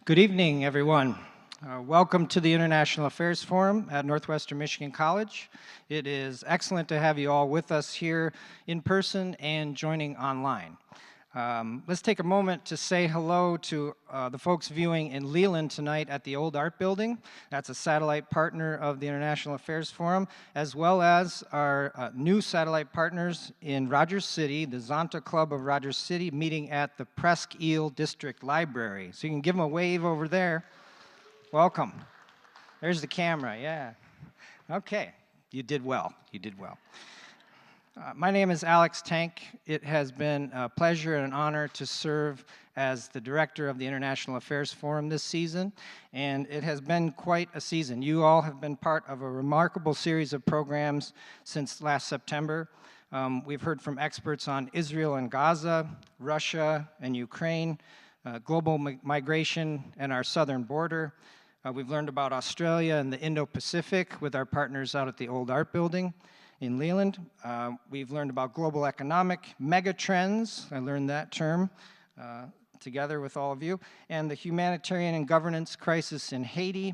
Good evening, everyone. Welcome to the International Affairs Forum at Northwestern Michigan College. It is excellent to have you all with us here in person and joining online. Let's take a moment to say hello to the folks viewing in Leland tonight at the Old Art Building. That's a satellite partner of the International Affairs Forum, as well as our new satellite partners in Rogers City, the Zonta Club of Rogers City, meeting at the Presque Isle District Library. So you can give them a wave over there. Welcome. There's the camera, yeah. Okay, you did well, you did well. My name is Alex Tank. It has been a pleasure and an honor to serve as the director of the International Affairs Forum this season, and it has been quite a season. You all have been part of a remarkable series of programs since last September. We've heard from experts on Israel and Gaza, Russia and Ukraine, global migration and our southern border. We've learned about Australia and the Indo-Pacific with our partners out at the Old Art Building in Leland. We've learned about global economic megatrends. I learned that term together with all of you. And the humanitarian and governance crisis in Haiti,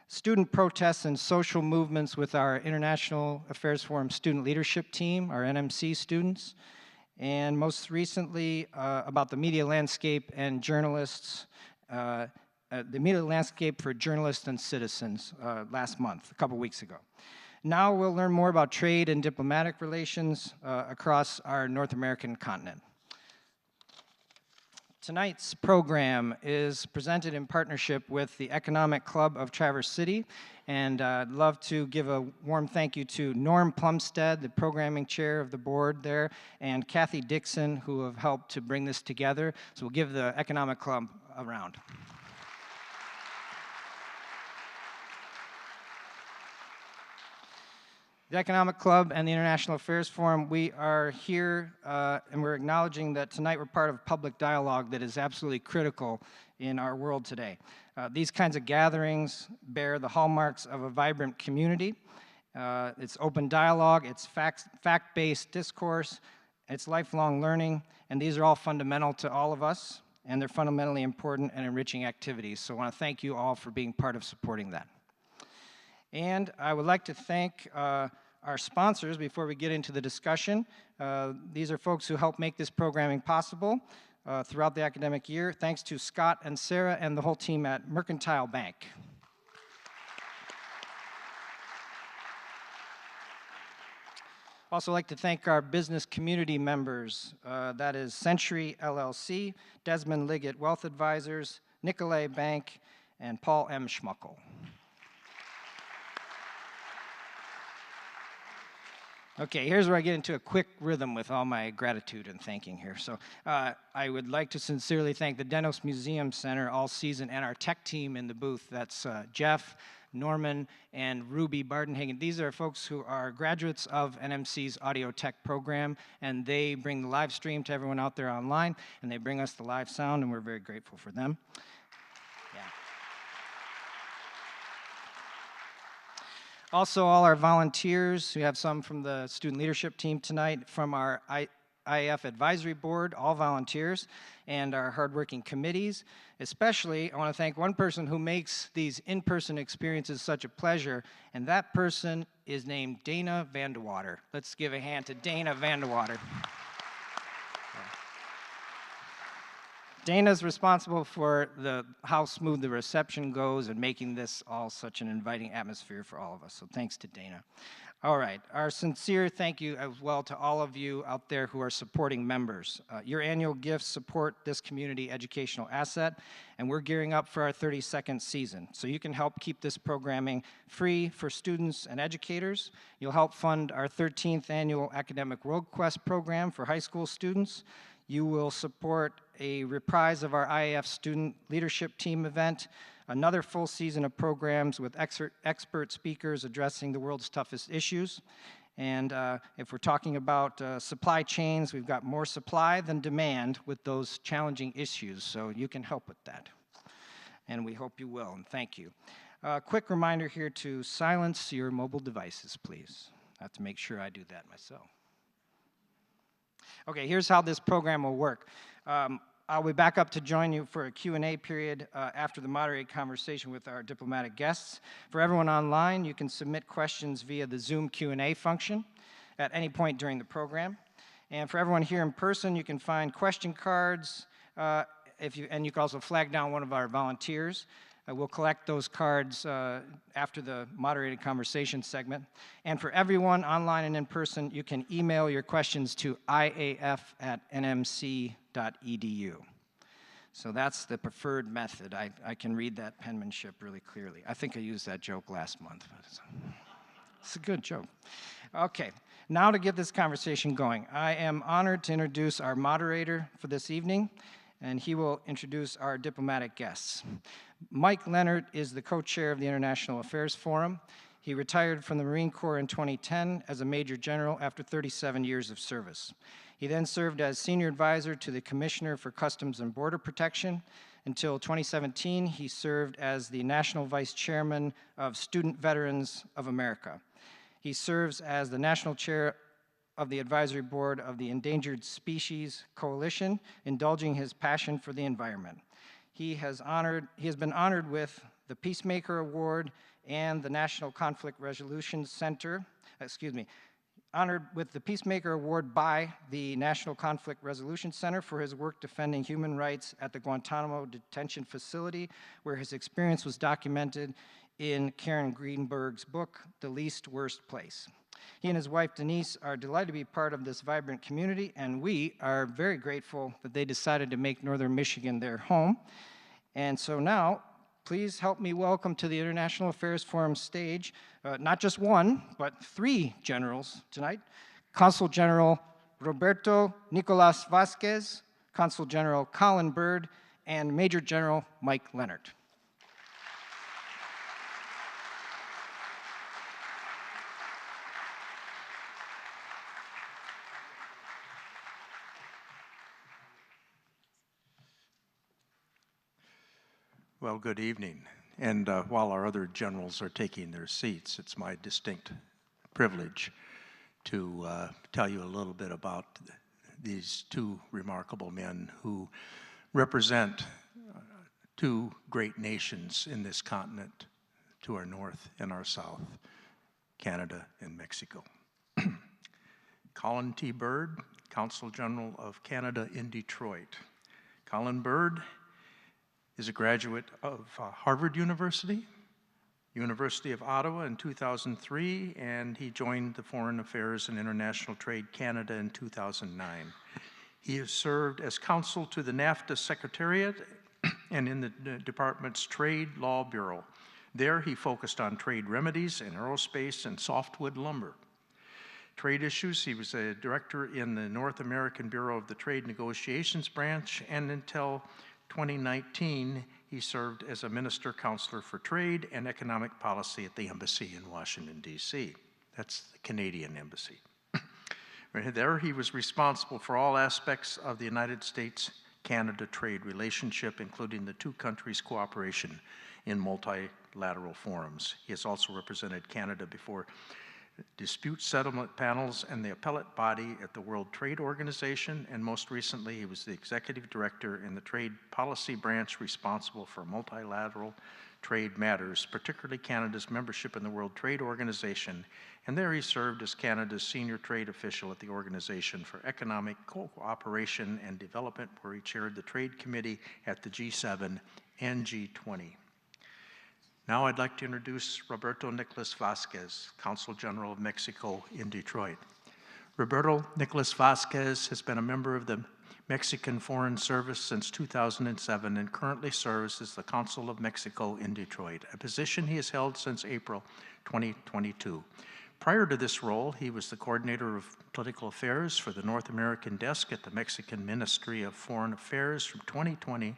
student protests and social movements with our International Affairs Forum student leadership team, our NMC students. And most recently, about the media landscape and journalists, the media landscape for journalists and citizens last month, a couple weeks ago. Now we'll learn more about trade and diplomatic relations across our North American continent. Tonight's program is presented in partnership with the Economic Club of Traverse City, and I'd love to give a warm thank you to Norm Plumstead, the programming chair of the board there, and Kathy Dixon, who have helped to bring this together. So we'll give the Economic Club a round. The Economic Club and the International Affairs Forum, we are here and we're acknowledging that tonight we're part of public dialogue that is absolutely critical in our world today. These kinds of gatherings bear the hallmarks of a vibrant community. It's open dialogue, it's fact-based discourse, it's lifelong learning, and these are all fundamental to all of us, and they're fundamentally important and enriching activities. So I want to thank you all for being part of supporting that. And I would like to thank our sponsors before we get into the discussion. These are folks who help make this programming possible throughout the academic year. Thanks to Scott and Sarah and the whole team at Mercantile Bank. Also like to thank our business community members. That is Century LLC, Desmond Liggett Wealth Advisors, Nicolay Bank, and Paul M. Schmuckel. Okay, here's where I get into a quick rhythm with all my gratitude and thanking here. So I would like to sincerely thank the Dennos Museum Center all season and our tech team in the booth. That's Jeff, Norman, and Ruby Bardenhagen. These are folks who are graduates of NMC's audio tech program, and they bring the live stream to everyone out there online, and they bring us the live sound, and we're very grateful for them. Also, all our volunteers, we have some from the student leadership team tonight, from our IAF Advisory Board, all volunteers, and our hardworking committees. Especially, I want to thank one person who makes these in-person experiences such a pleasure, and that person is named Dana Vandewater. Let's give a hand to Dana Vandewater. Dana's responsible for how smooth the reception goes and making this all such an inviting atmosphere for all of us. So thanks to Dana. All right, our sincere thank you as well to all of you out there who are supporting members. Your annual gifts support this community educational asset, and we're gearing up for our 32nd season. So you can help keep this programming free for students and educators. You'll help fund our 13th annual Academic World Quest program for high school students. You will support a reprise of our IAF Student Leadership Team event, another full season of programs with expert speakers addressing the world's toughest issues. And if we're talking about supply chains, we've got more supply than demand with those challenging issues, so you can help with that. And we hope you will, and thank you. Quick reminder here to silence your mobile devices, please. I have to make sure I do that myself. Okay, here's how this program will work. I'll be back up to join you for a Q&A period after the moderated conversation with our diplomatic guests. For everyone online, you can submit questions via the Zoom Q&A function at any point during the program. And for everyone here in person, you can find question cards, and you can also flag down one of our volunteers. We'll collect those cards after the moderated conversation segment. And for everyone online and in person, you can email your questions to iaf@nmc.edu. So that's the preferred method. I can read that penmanship really clearly. I think I used that joke last month, but it's a good joke. Okay, now to get this conversation going, I am honored to introduce our moderator for this evening, and he will introduce our diplomatic guests. Mike Lehnert is the co-chair of the International Affairs Forum. He retired from the Marine Corps in 2010 as a Major General after 37 years of service. He then served as Senior Advisor to the Commissioner for Customs and Border Protection. Until 2017, he served as the National Vice Chairman of Student Veterans of America. He serves as the National Chair of the Advisory Board of the Endangered Species Coalition, indulging his passion for the environment. He has been honored with the Peacemaker Award and the National Conflict Resolution Center, honored with the Peacemaker Award by the National Conflict Resolution Center for his work defending human rights at the Guantanamo Detention Facility, where his experience was documented in Karen Greenberg's book, The Least Worst Place. He and his wife, Denise, are delighted to be part of this vibrant community, and we are very grateful that they decided to make Northern Michigan their home. And so now, please help me welcome to the International Affairs Forum stage, not just one, but three generals tonight. Consul General Roberto Nícolas Vázquez, Consul General Colin Bird, and Major General Mike Lehnert. Well, good evening. And while our other generals are taking their seats, it's my distinct privilege to tell you a little bit about these two remarkable men who represent two great nations in this continent to our north and our south, Canada and Mexico. Colin T. Bird, Consul General of Canada in Detroit. Colin Bird is a graduate of Harvard University, University of Ottawa in 2003, and he joined the Foreign Affairs and International Trade Canada in 2009. He has served as counsel to the NAFTA Secretariat and in the department's Trade Law Bureau. There he focused on trade remedies in aerospace and softwood lumber. Trade issues, he was a director in the North American Bureau of the Trade Negotiations Branch, and until 2019, he served as a Minister Counselor for Trade and Economic Policy at the Embassy in Washington, D.C. That's the Canadian Embassy. There, he was responsible for all aspects of the United States-Canada trade relationship, including the two countries' cooperation in multilateral forums. He has also represented Canada before dispute settlement panels and the appellate body at the World Trade Organization, and most recently he was the executive director in the trade policy branch responsible for multilateral trade matters, particularly Canada's membership in the World Trade Organization, and there he served as Canada's senior trade official at the Organization for Economic Cooperation and Development, where he chaired the Trade Committee at the G7 and G20. Now I'd like to introduce Roberto Nícolas Vázquez, Consul General of Mexico in Detroit. Roberto Nícolas Vázquez has been a member of the Mexican Foreign Service since 2007 and currently serves as the Consul of Mexico in Detroit, a position he has held since April 2022. Prior to this role, he was the coordinator of political affairs for the North American desk at the Mexican Ministry of Foreign Affairs from 2020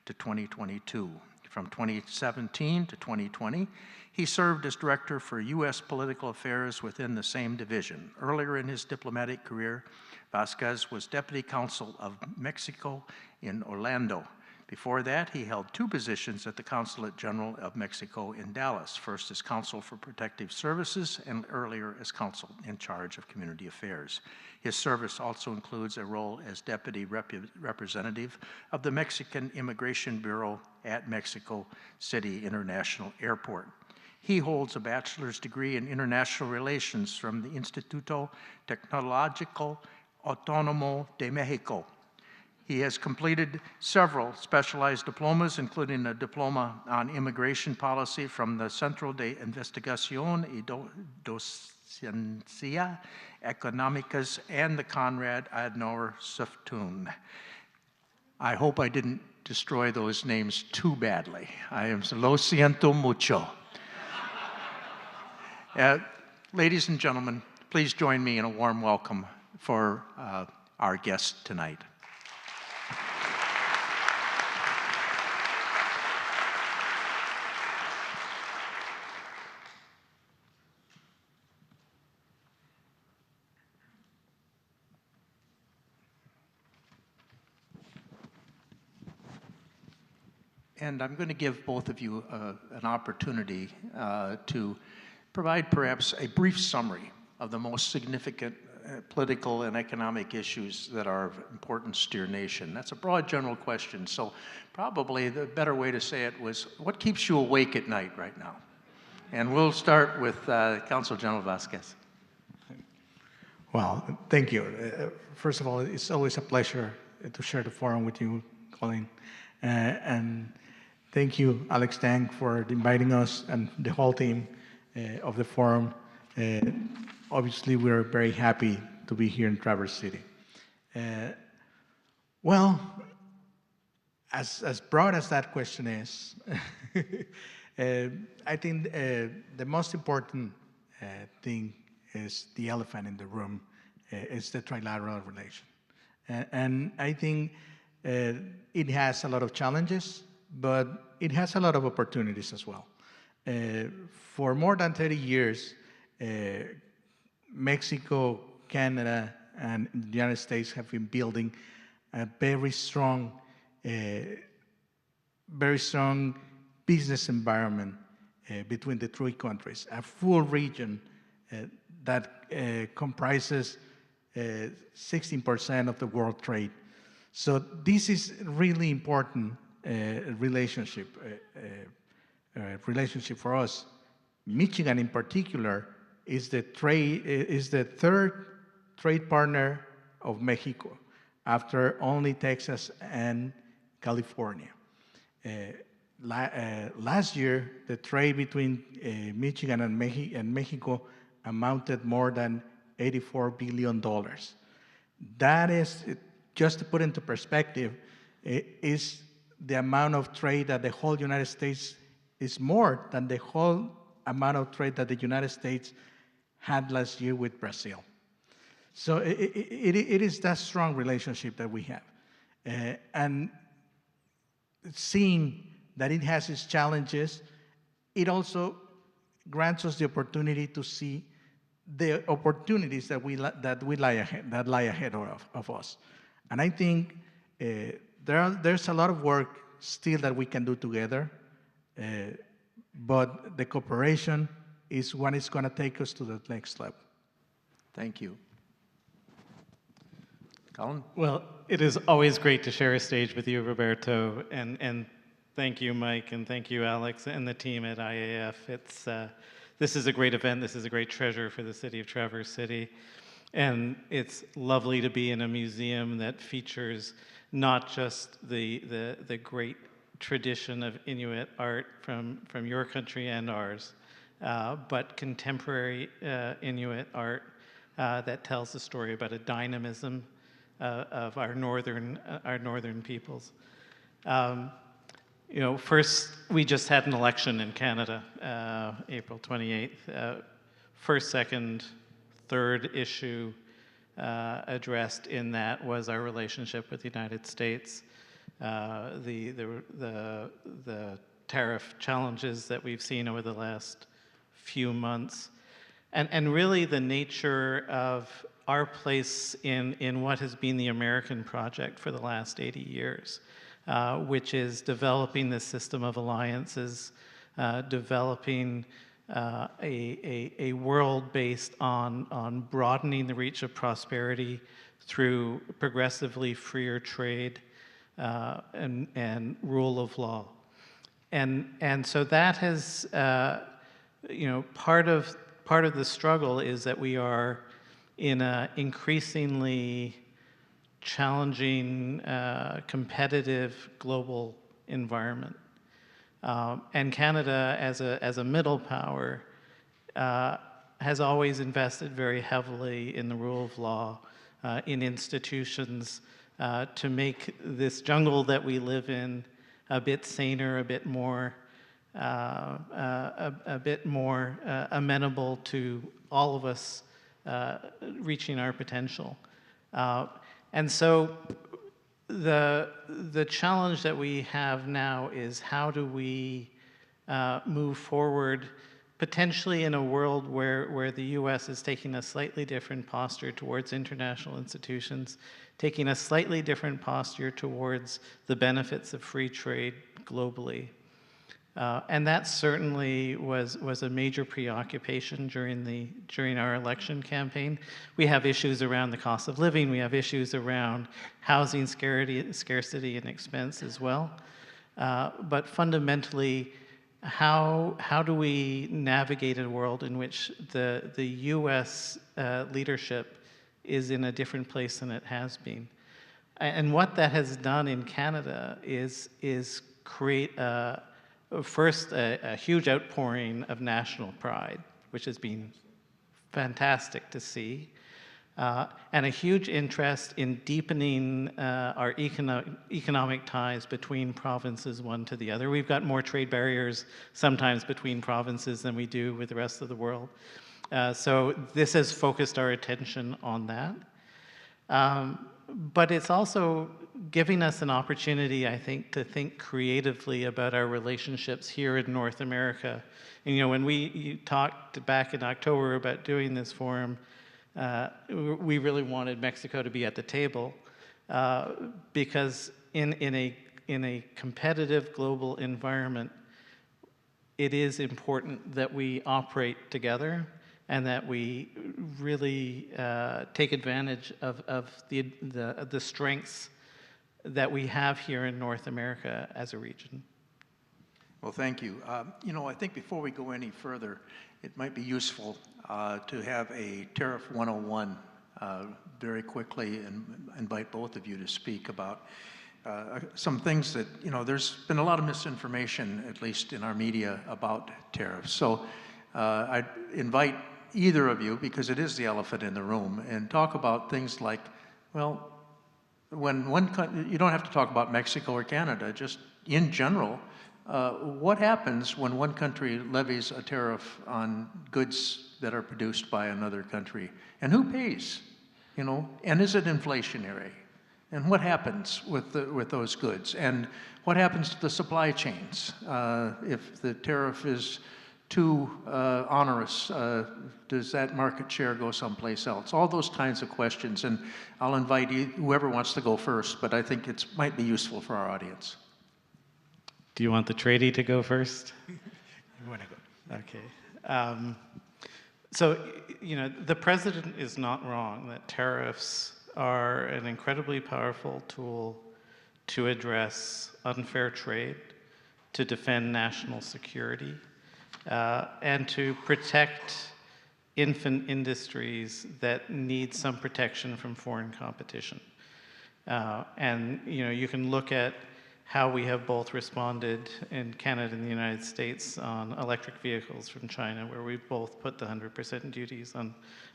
to 2022. From 2017 to 2020, he served as director for U.S. political affairs within the same division. Earlier in his diplomatic career, Vázquez was deputy consul of Mexico in Orlando, Before that, he held 2 positions at the Consulate General of Mexico in Dallas, first as Consul for Protective Services and earlier as Consul in charge of Community Affairs. His service also includes a role as Deputy Representative of the Mexican Immigration Bureau at Mexico City International Airport. He holds a bachelor's degree in international relations from the Instituto Tecnológico Autónomo de México. He has completed several specialized diplomas, including a diploma on immigration policy from the Centro de Investigación y Docencia Económicas and the Konrad Adenauer Stiftung. I hope I didn't destroy those names too badly. I am lo siento mucho. Ladies and gentlemen, please join me in a warm welcome for our guest tonight. And I'm going to give both of you an opportunity to provide perhaps a brief summary of the most significant political and economic issues that are of importance to your nation. That's a broad general question, so probably the better way to say it was, what keeps you awake at night right now? And we'll start with Consul General Vázquez. Well, thank you. First of all, it's always a pleasure to share the forum with you, Colin. And thank you, Alex Tang, for inviting us and the whole team of the forum. Obviously, we're very happy to be here in Traverse City. Well, as broad as that question is, I think the most important thing is the elephant in the room, is the trilateral relation. And I think it has a lot of challenges, but it has a lot of opportunities as well. For more than 30 years, Mexico, Canada, and the United States have been building a very strong business environment between the 3 countries, a full region that comprises 16% of the world trade. So this is really important relationship for us. Michigan, in particular, is the 3rd trade partner of Mexico, after only Texas and California. Last year, the trade between Michigan and Mexico amounted more than $84 billion. That is, just to put into perspective, is the amount of trade that the whole United States is more than the whole amount of trade that the United States had last year with Brazil. So it is that strong relationship that we have. And seeing that it has its challenges, it also grants us the opportunity to see the opportunities that lie ahead of us. And I think there's a lot of work still that we can do together, but the cooperation is what is going to take us to the next level. Thank you. Colin? Well, it is always great to share a stage with you, Roberto, and thank you, Mike, and thank you, Alex, and the team at IAF. This is a great event. This is a great treasure for the city of Traverse City. And it's lovely to be in a museum that features not just the great tradition of Inuit art from your country and ours, but contemporary Inuit art that tells the story about a dynamism of our northern peoples. First, we just had an election in Canada, April 28th. First, second, third issue addressed in that was our relationship with the United States, the tariff challenges that we've seen over the last few months, and really the nature of our place in what has been the American project for the last 80 years. which is developing this system of alliances, developing a world based on broadening the reach of prosperity through progressively freer trade and rule of law. And so that has, part of the struggle is that we are in an increasingly challenging, competitive global environment. And Canada, as a middle power, has always invested very heavily in the rule of law, in institutions, to make this jungle that we live in a bit saner, a bit more amenable to all of us reaching our potential. And so the challenge that we have now is how do we move forward, potentially in a world where the US is taking a slightly different posture towards international institutions, taking a slightly different posture towards the benefits of free trade globally. And that certainly was a major preoccupation during our election campaign. We have issues around the cost of living. We have issues around housing scarcity and expense as well. But fundamentally, how do we navigate a world in which the US leadership is in a different place than it has been? And what that has done in Canada is create first a huge outpouring of national pride, which has been fantastic to see, and a huge interest in deepening our economic ties between provinces one to the other. We've got more trade barriers sometimes between provinces than we do with the rest of the world. So this has focused our attention on that. But it's also giving us an opportunity, I think, to think creatively about our relationships here in North America. And, when you talked back in October about doing this forum, we really wanted Mexico to be at the table because in a competitive global environment, it is important that we operate together and that we really take advantage of the strengths that we have here in North America as a region. Well, thank you. I think before we go any further, it might be useful to have a Tariff 101 very quickly and invite both of you to speak about some things that, there's been a lot of misinformation, at least in our media, about tariffs. So I'd invite either of you, because it is the elephant in the room, and talk about things like, well, when one country, you don't have to talk about Mexico or Canada, just in general, what happens when one country levies a tariff on goods that are produced by another country? And who pays? And is it inflationary? And what happens with those goods? And what happens to the supply chains if the tariff is too onerous? Does that market share go someplace else? All those kinds of questions. And I'll invite whoever wants to go first, but I think it might be useful for our audience. Do you want the tradie to go first? You want to go? Okay. So, the president is not wrong that tariffs are an incredibly powerful tool to address unfair trade, to defend national security, and to protect infant industries that need some protection from foreign competition. And you can look at how we have both responded in Canada and the United States on electric vehicles from China, where we both put the 100% duties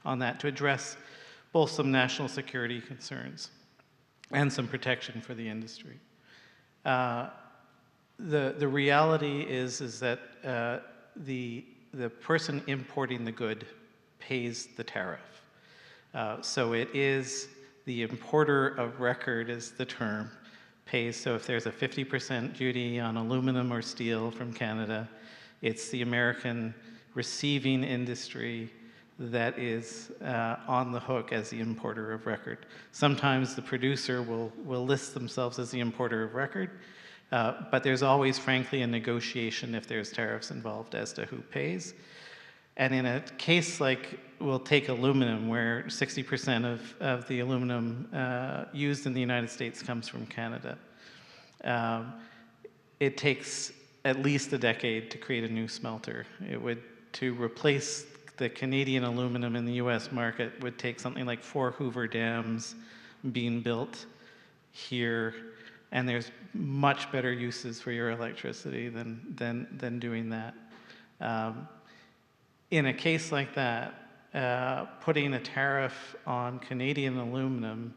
on that to address both some national security concerns and some protection for the industry. The reality is that the person importing the good pays the tariff. So it is the importer of record is the term, pays. So if there's a 50% duty on aluminum or steel from Canada, it's the American receiving industry that is on the hook as the importer of record. Sometimes the producer will list themselves as the importer of record, but there's always, frankly, a negotiation if there's tariffs involved as to who pays. And in a case like, we'll take aluminum, where 60% of the aluminum used in the United States comes from Canada. It takes at least a decade to create a new smelter. To replace the Canadian aluminum in the US market would take something like 4 Hoover dams being built here, and there's much better uses for your electricity than doing that. In a case like that, putting a tariff on Canadian aluminum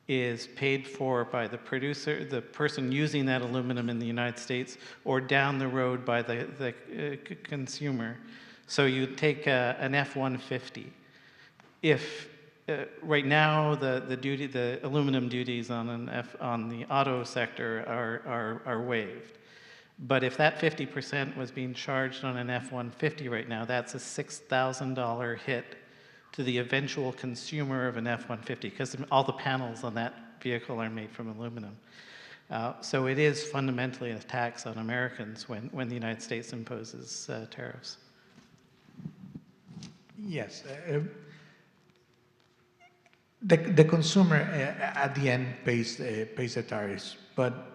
is paid for by the producer, the person using that aluminum in the United States, or down the road by the consumer. So you take an F-150. If right now the aluminum duties on the auto sector are waived, but if that 50% was being charged on an F-150 right now, that's a $6,000 hit to the eventual consumer of an F-150, because all the panels on that vehicle are made from aluminum. So it is fundamentally a tax on Americans when the United States imposes tariffs. Yes. The consumer at the end pays the tariffs, but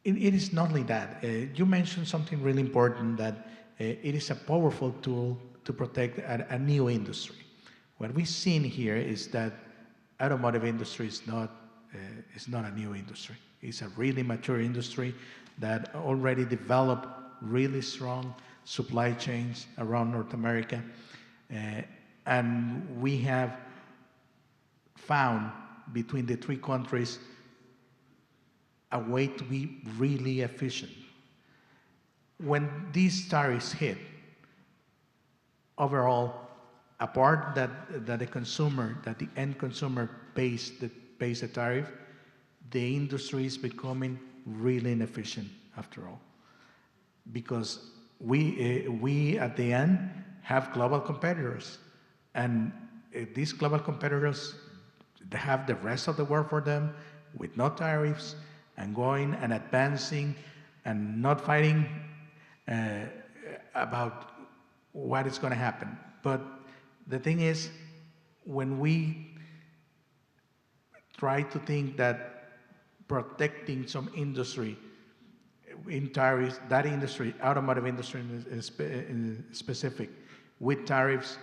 it is not only that. You mentioned something really important, that it is a powerful tool to protect a new industry. What we've seen here is that automotive industry is not a new industry. It's a really mature industry that already developed really strong supply chains around North America. And we have found between the three countries a way to be really efficient. When these tariffs hit, overall, apart that the end consumer pays the tariff, the industry is becoming really inefficient after all, because we at the end have global competitors, and these global competitors, they have the rest of the world for them with no tariffs, and going and advancing and not fighting about what is going to happen. But the thing is, when we try to think that protecting some industry in tariffs, that industry, automotive industry in specific, with tariffs,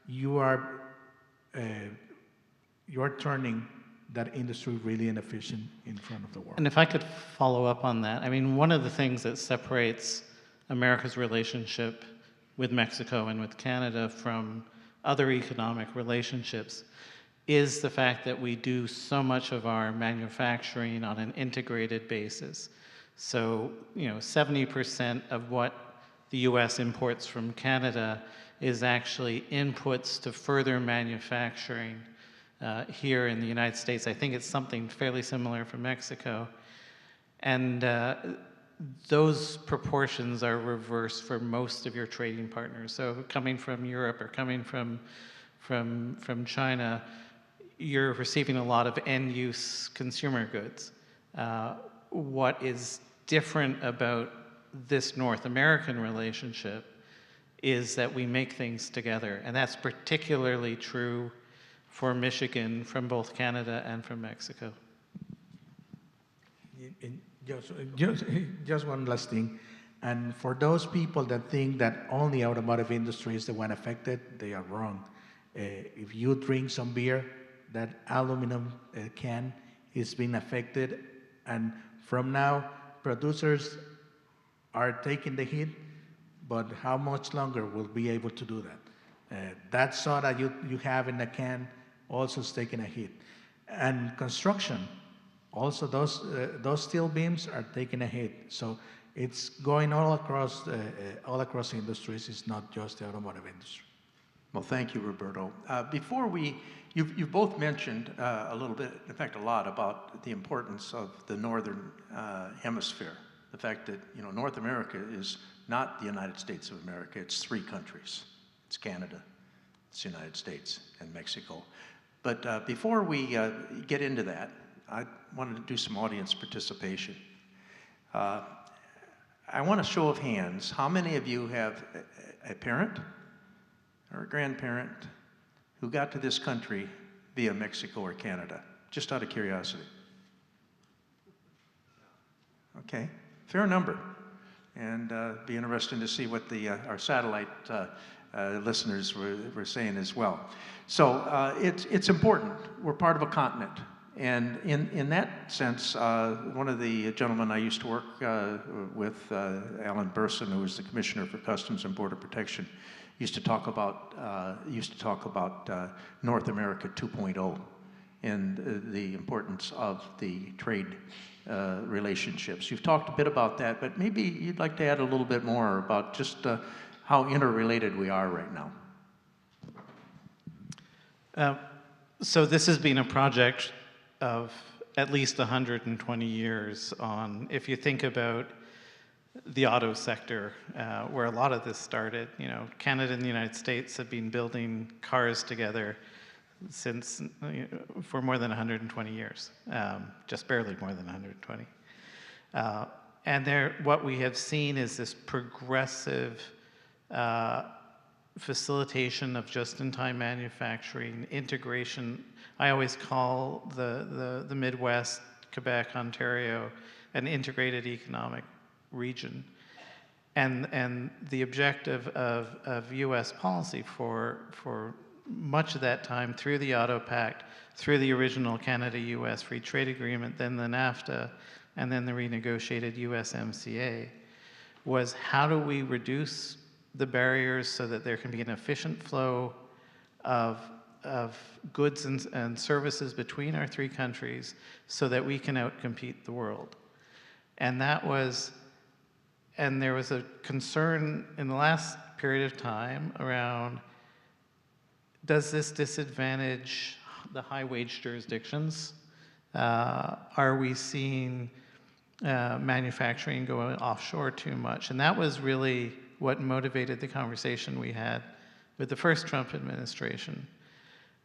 you are turning that industry really inefficient in front of the world. And if I could follow up on that, I mean, one of the things that separates America's relationship with Mexico and with Canada from other economic relationships is the fact that we do so much of our manufacturing on an integrated basis. So, 70% of what the US imports from Canada is actually inputs to further manufacturing here in the United States. I think it's something fairly similar for Mexico. And those proportions are reversed for most of your trading partners. So coming from Europe or coming from China, you're receiving a lot of end-use consumer goods. What is different about this North American relationship is that we make things together. And that's particularly true for Michigan from both Canada and from Mexico. Just one last thing. And for those people that think that only automotive industry is the one affected, they are wrong. If you drink some beer, that aluminum can is being affected. And from now, producers are taking the hit, but how much longer will be able to do that? That soda you have in the can also is taking a hit. And construction, also those steel beams are taking a hit. So it's going all across industries. It's not just the automotive industry. Well, thank you, Roberto. You've both mentioned a little bit, in fact, a lot about the importance of the Northern Hemisphere. The fact that, North America is not the United States of America. It's three countries. It's Canada, It's the United States and Mexico. But before we get into that, I wanted to do some audience participation. I want a show of hands. How many of you have a parent or a grandparent who got to this country via Mexico or Canada? Just out of curiosity. Okay, fair number. And be interesting to see what our satellite listeners were saying as well. So it's important. We're part of a continent. And in that sense, one of the gentlemen I used to work with, Alan Burson, who was the Commissioner for Customs and Border Protection, used to talk about North America 2.0 and the importance of the trade relationships. You've talked a bit about that, but maybe you'd like to add a little bit more about just how interrelated we are right now. So this has been a project of at least 120 years on, if you think about the auto sector, where a lot of this started. You know, Canada and the United States have been building cars together since, for more than 120 years, just barely more than 120. And what we have seen is this progressive facilitation of just-in-time manufacturing, integration. I always call the Midwest, Quebec, Ontario, an integrated economic region. And the objective of U.S. policy for much of that time, through the Auto Pact, through the original Canada-U.S. Free Trade Agreement, then the NAFTA, and then the renegotiated USMCA, was how do we reduce the barriers so that there can be an efficient flow of goods and services between our three countries so that we can outcompete the world. And there was a concern in the last period of time around, does this disadvantage the high-wage jurisdictions? Are we seeing manufacturing going offshore too much? And that was really what motivated the conversation we had with the first Trump administration,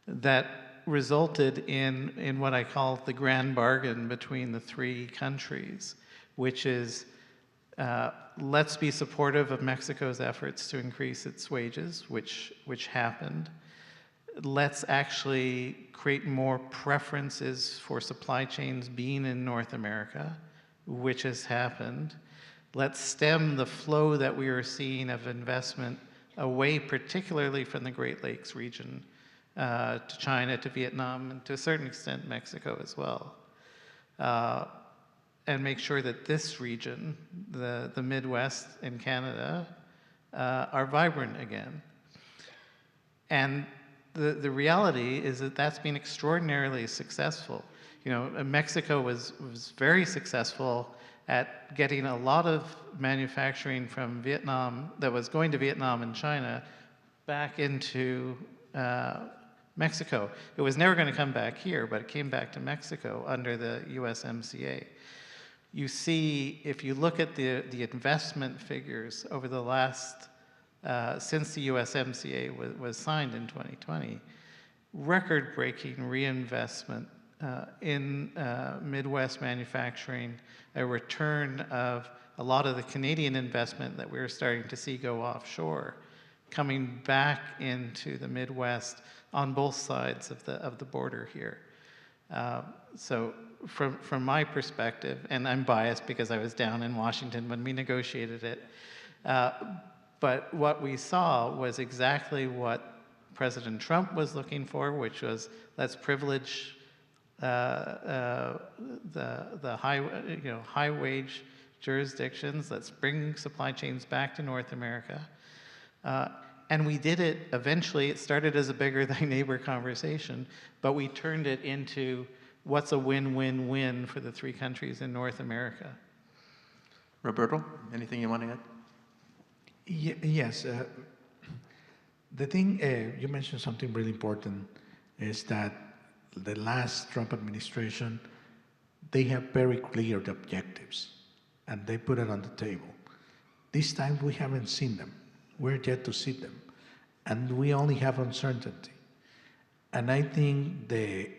that resulted in what I call the grand bargain between the three countries, which is let's be supportive of Mexico's efforts to increase its wages, which happened. Let's actually create more preferences for supply chains being in North America, which has happened. Let's stem the flow that we are seeing of investment away, particularly from the Great Lakes region, to China, to Vietnam, and to a certain extent Mexico as well. And make sure that this region, the Midwest and Canada, are vibrant again. And the reality is that that's been extraordinarily successful. You know, Mexico was very successful at getting a lot of manufacturing from Vietnam that was going to Vietnam and China back into Mexico. It was never going to come back here, but it came back to Mexico under the USMCA. You see, if you look at the investment figures over the last, since the USMCA was signed in 2020, record-breaking reinvestment in Midwest manufacturing, a return of a lot of the Canadian investment that we were starting to see go offshore, coming back into the Midwest on both sides of the border here. So from my perspective, and I'm biased because I was down in Washington when we negotiated it, but what we saw was exactly what President Trump was looking for, which was let's privilege the high wage jurisdictions. Let's bring supply chains back to North America. And we did it eventually. It started as a bigger than neighbor conversation, but we turned it into what's a win-win-win for the three countries in North America. Roberto, anything you want to add? Yes. The thing, you mentioned something really important, is that the last Trump administration, they have very clear objectives, and they put it on the table. This time we haven't seen them. We're yet to see them. and we only have uncertainty. And I think the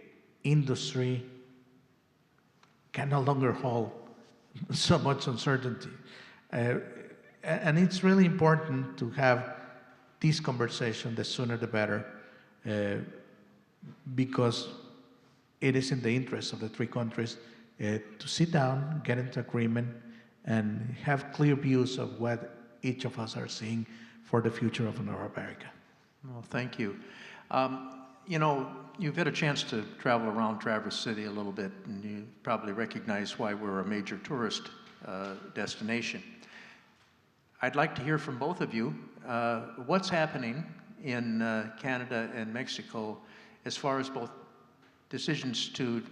industry can no longer hold so much uncertainty. And it's really important to have this conversation, the sooner the better, because it is in the interest of the three countries to sit down, get into agreement, and have clear views of what each of us are seeing for the future of North America. Well, thank you. You know, you've had a chance to travel around Traverse City a little bit, and you probably recognize why we're a major tourist destination. I'd like to hear from both of you. What's happening in Canada and Mexico as far as both decisions to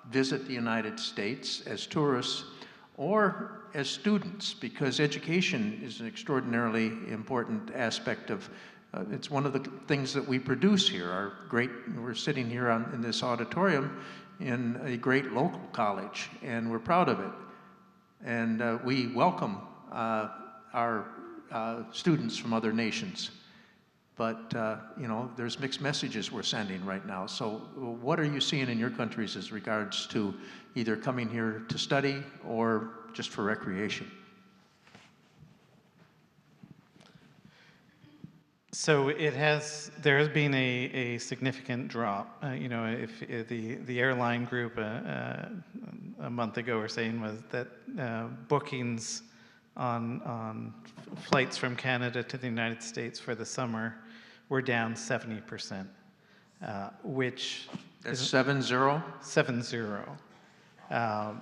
visit the United States as tourists or as students, because education is an extraordinarily important aspect of it's one of the things that we produce here. We're sitting here in this auditorium in a great local college, and we're proud of it. And we welcome our students from other nations. But, you know, there's mixed messages we're sending right now. So what are you seeing in your countries as regards to either coming here to study or just for recreation? So there has been a significant drop. You know, if the airline group a month ago were saying was that bookings on flights from Canada to the United States for the summer were down 70%, which That's 7-0? 7-0.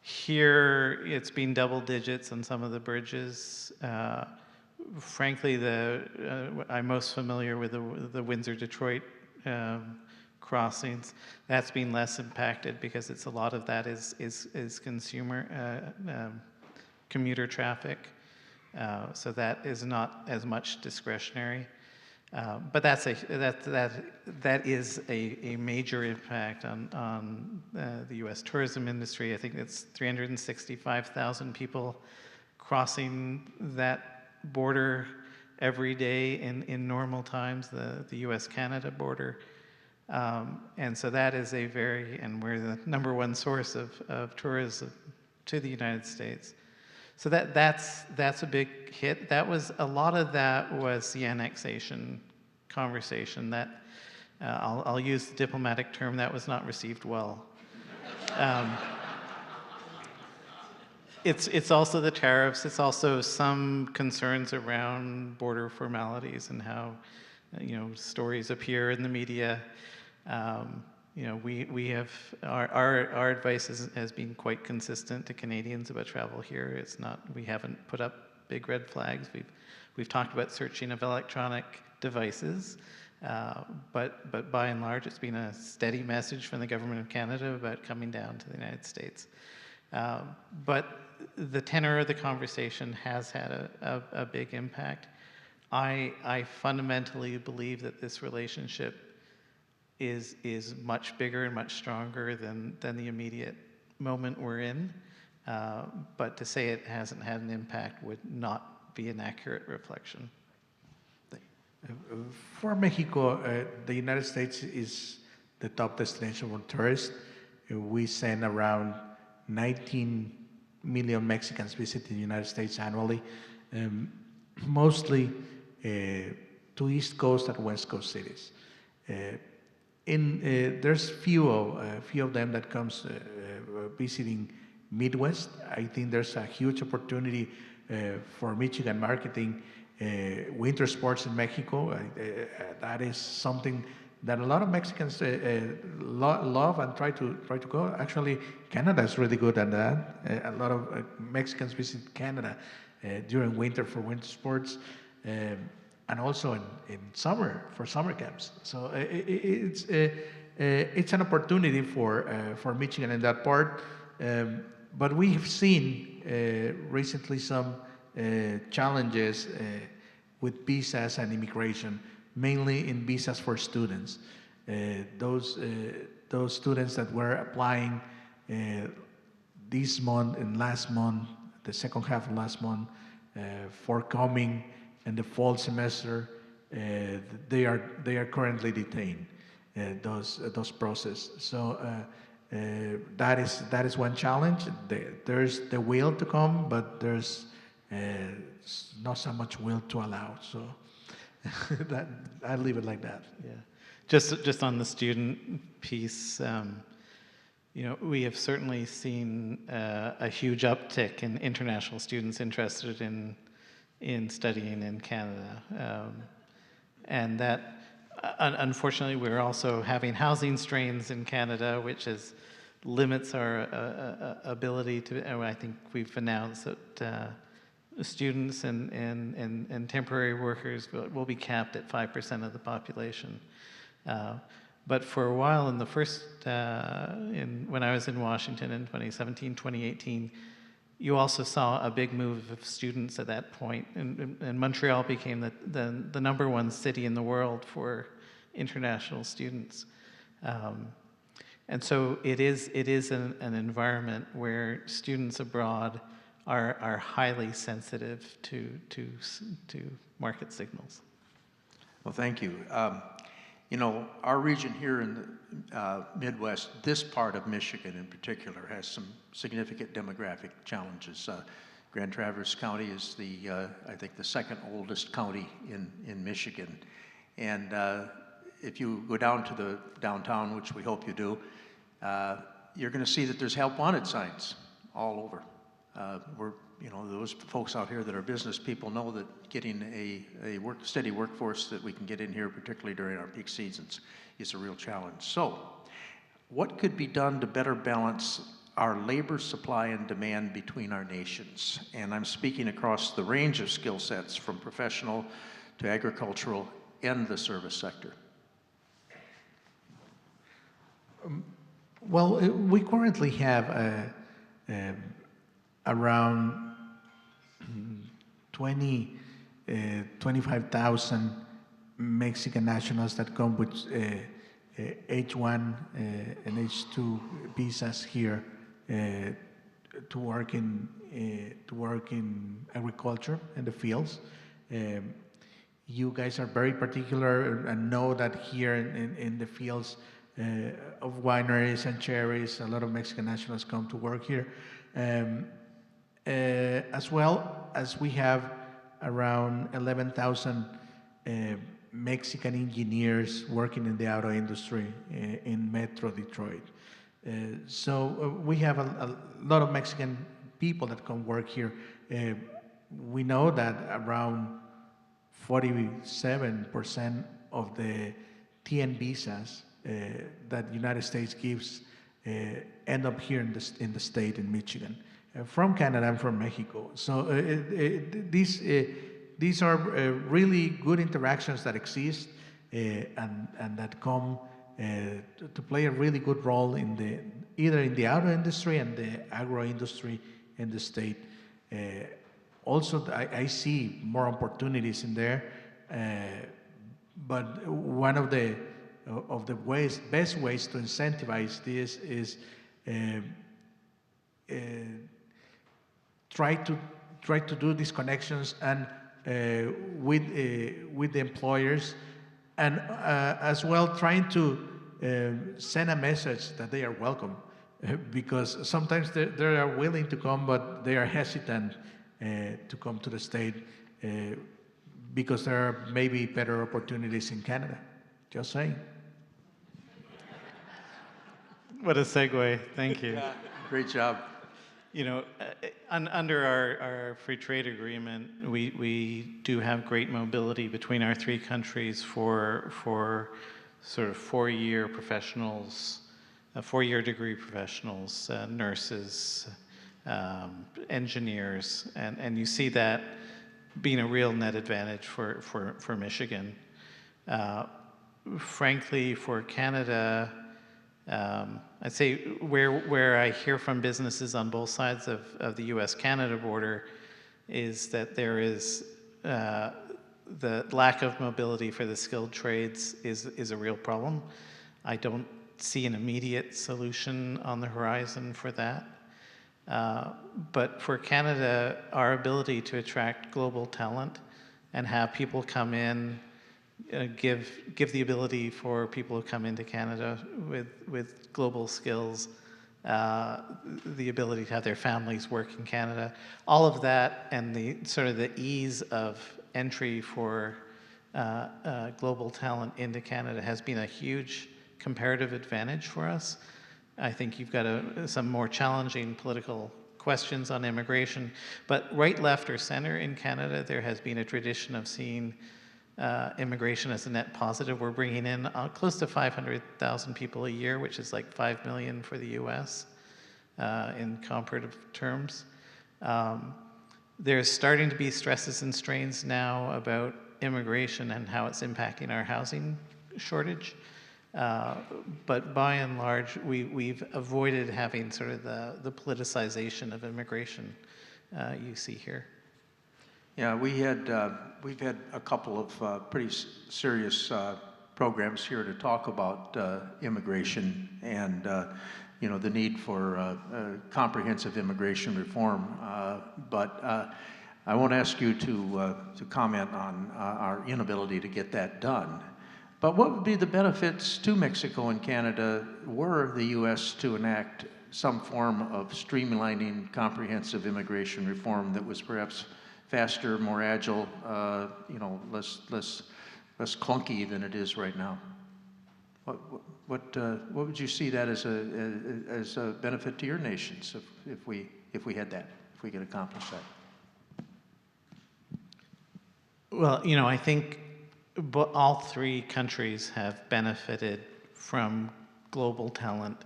Here, it's been double digits on some of the bridges. Frankly, I'm most familiar with the Windsor-Detroit crossings. That's been less impacted because a lot of that is consumer commuter traffic, so that is not as much discretionary. But that is a major impact on the U.S. tourism industry. I think it's 365,000 people crossing that border every day in normal times, the U.S.-Canada border. And so that is and we're the number one source of tourism to the United States. So that's a big hit. A lot of that was the annexation conversation that, I'll use the diplomatic term, that was not received well. It's also the tariffs. It's also some concerns around border formalities and how, you know, stories appear in the media. You know, we have our advice has been quite consistent to Canadians about travel here. It's not, we haven't put up big red flags. We've talked about searching of electronic devices, but by and large, it's been a steady message from the government of Canada about coming down to the United States. But the tenor of the conversation has had a big impact. I fundamentally believe that this relationship is much bigger and much stronger than the immediate moment we're in. But to say it hasn't had an impact would not be an accurate reflection. For Mexico, the United States is the top destination for tourists. We send around 19 million Mexicans visit the United States annually, mostly to East Coast and West Coast cities. There's few of them that comes visiting Midwest. I think there's a huge opportunity for Michigan marketing winter sports in Mexico. That is something that a lot of Mexicans love and try to go. Actually, Canada is really good at that. A lot of Mexicans visit Canada during winter for winter sports, and also in summer for summer camps. So it's an opportunity for Michigan in that part. But we have seen recently some challenges with visas and immigration, mainly in visas for students. Those students that were applying this month and last month, the second half of last month, for coming in the fall semester, they are currently detained. Those processes. So that is one challenge. There's the will to come, but there's not so much will to allow. So that I leave it like that. Yeah, just on the student piece, you know, we have certainly seen a huge uptick in international students interested in studying in Canada, and that. Unfortunately, we're also having housing strains in Canada, which limits our ability to. I think we've announced that students and temporary workers will be capped at 5% of the population. But for a while, in the first, when I was in Washington in 2017, 2018, you also saw a big move of students at that point, and Montreal became the number one city in the world for international students. And so it is an environment where students abroad are highly sensitive to market signals. Well, thank you. You know, our region here in the Midwest, this part of Michigan in particular, has some significant demographic challenges. Grand Traverse County is I think the second oldest county in Michigan. And if you go down to the downtown, which we hope you do, you're going to see that there's help wanted signs all over. You know, those folks out here that are business people know that getting a steady workforce that we can get in here, particularly during our peak seasons, is a real challenge. So, what could be done to better balance our labor supply and demand between our nations? And I'm speaking across the range of skill sets, from professional to agricultural and the service sector. Well, we currently have around 25,000 Mexican nationals that come with H1 and H2 visas here to work in agriculture in the fields. You guys are very particular and know that here in the fields of wineries and cherries, a lot of Mexican nationals come to work here. As well as we have around 11,000 Mexican engineers working in the auto industry in Metro Detroit. So we have a lot of Mexican people that come work here. We know that around 47% of the TN visas that the United States gives end up here in the state, in Michigan, from Canada and from Mexico. So these are really good interactions that exist and that come to play a really good role in either in the auto industry and the agro industry in the state. Also, I see more opportunities in there, but one of the best ways to incentivize this is try to do these connections and with the employers, and as well trying to send a message that they are welcome, because sometimes they are willing to come, but they are hesitant to come to the state because there are maybe better opportunities in Canada. Just saying. What a segue. Thank you. Yeah, great job. You know, under our free trade agreement, we do have great mobility between our three countries for sort of four-year professionals, four-year degree professionals, nurses, engineers, and you see that being a real net advantage for Michigan. Frankly, for Canada, I'd say where I hear from businesses on both sides of the U.S.-Canada border is that there is the lack of mobility for the skilled trades is a real problem. I don't see an immediate solution on the horizon for that. But for Canada, our ability to attract global talent and have people come in give the ability for people who come into Canada with global skills, the ability to have their families work in Canada. All of that and the sort of the ease of entry for global talent into Canada has been a huge comparative advantage for us. I think you've got some more challenging political questions on immigration, but right, left, or center in Canada, there has been a tradition of seeing immigration as a net positive. We're bringing in close to 500,000 people a year, which is like 5 million for the US in comparative terms. There's starting to be stresses and strains now about immigration and how it's impacting our housing shortage. But by and large, we've avoided having sort of the politicization of immigration you see here. Yeah, we've had a couple of pretty serious programs here to talk about immigration and the need for comprehensive immigration reform. But I won't ask you to comment on our inability to get that done. But what would be the benefits to Mexico and Canada were the U.S. to enact some form of streamlining comprehensive immigration reform that was perhaps faster, more agile, less clunky than it is right now? What would you see that as a benefit to your nations if we could accomplish that? Well, I think all three countries have benefited from global talent.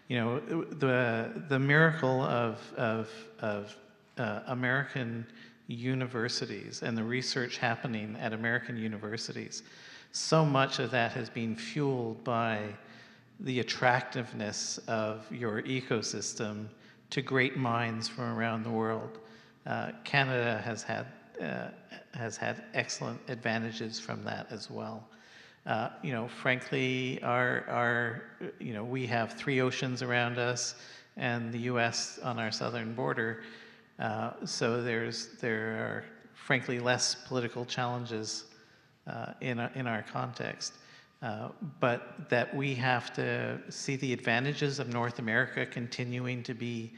The miracle of American universities and the research happening at American universities, so much of that has been fueled by the attractiveness of your ecosystem to great minds from around the world. Canada has had excellent advantages from that as well. Frankly, we have 3 oceans around us and the U.S. on our southern border. So there are frankly less political challenges in our context, but that we have to see the advantages of North America continuing to be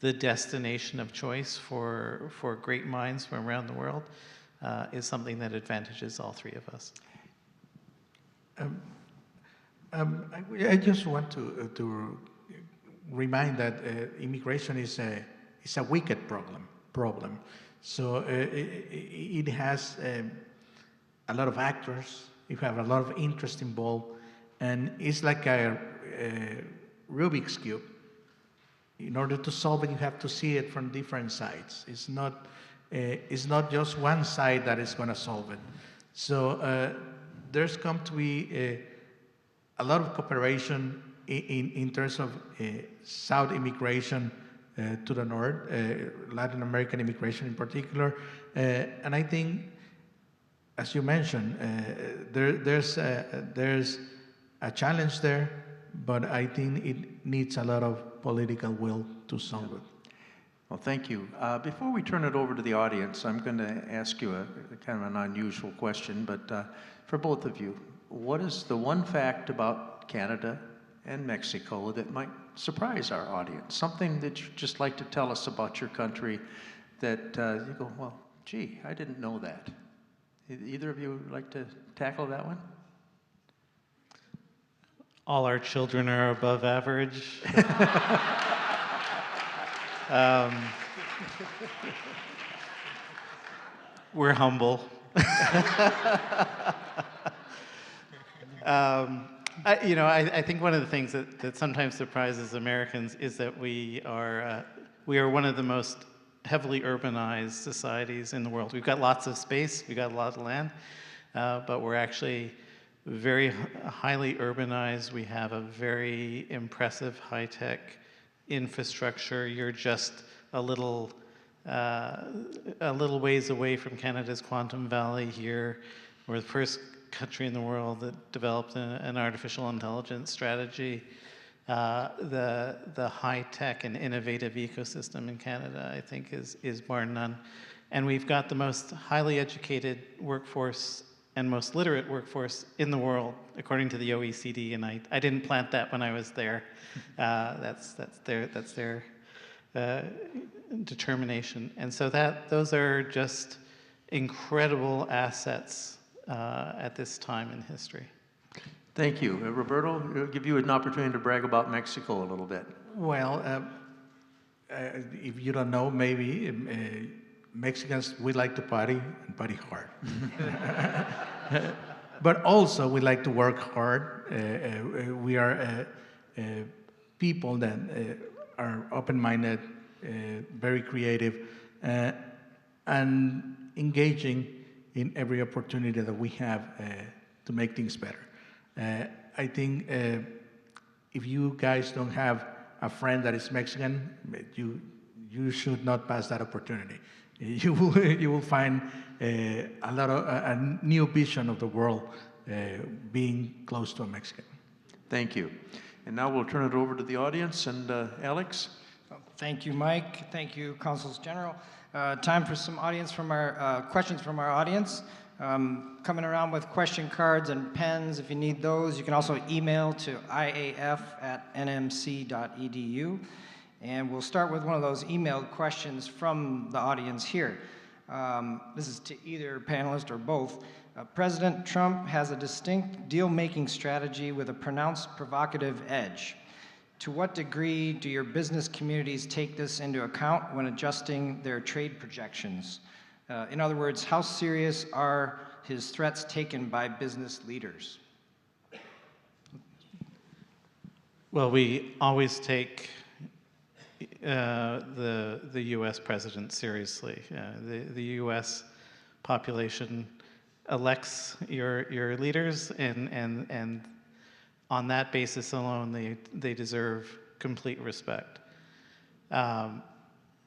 the destination of choice for great minds from around the world is something that advantages all three of us. I just want to remind that immigration is a wicked problem. So it has a lot of actors. You have a lot of interest involved, and it's like a Rubik's cube. In order to solve it, you have to see it from different sides. It's not just one side that is going to solve it. So there's come to be a lot of cooperation in terms of South immigration to the north, Latin American immigration in particular. And I think, as you mentioned, there's a challenge there, but I think it needs a lot of political will to solve it. Well, thank you. Before we turn it over to the audience, I'm going to ask you a kind of an unusual question, but for both of you, what is the one fact about Canada and Mexico that might surprise our audience? Something that you'd just like to tell us about your country that you go, well, gee, I didn't know that. Either of you like to tackle that one? All our children are above average. We're humble. I think one of the things that sometimes surprises Americans is that we are one of the most heavily urbanized societies in the world. We've got lots of space, we've got a lot of land, but we're actually very highly urbanized. We have a very impressive high-tech infrastructure. You're just a little ways away from Canada's Quantum Valley here. We're the first country in the world that developed an artificial intelligence strategy. The high-tech and innovative ecosystem in Canada, I think, is bar none. And we've got the most highly educated workforce and most literate workforce in the world, according to the OECD. And I didn't plant that when I was there. That's their determination. And so those are just incredible assets at this time in history. Thank you. Roberto, I'll give you an opportunity to brag about Mexico a little bit. Well, if you don't know, maybe Mexicans, we like to party and party hard. But also, we like to work hard. We are people that are open-minded, very creative, and engaging in every opportunity that we have to make things better. I think if you guys don't have a friend that is Mexican, you should not pass that opportunity. You will find a lot of a new vision of the world being close to a Mexican. Thank you. And now we'll turn it over to the audience. And Alex? Thank you, Mike. Thank you, Consuls General. Time for some audience from our questions from our audience. Coming around with question cards and pens if you need those. You can also email to iaf@nmc.edu. And we'll start with one of those emailed questions from the audience here. This is to either panelist or both. President Trump has a distinct deal-making strategy with a pronounced provocative edge. To what degree do your business communities take this into account when adjusting their trade projections? In other words, how serious are his threats taken by business leaders? Well, we always take the U.S. president seriously. The U.S. population elects your leaders, and on that basis alone, they deserve complete respect.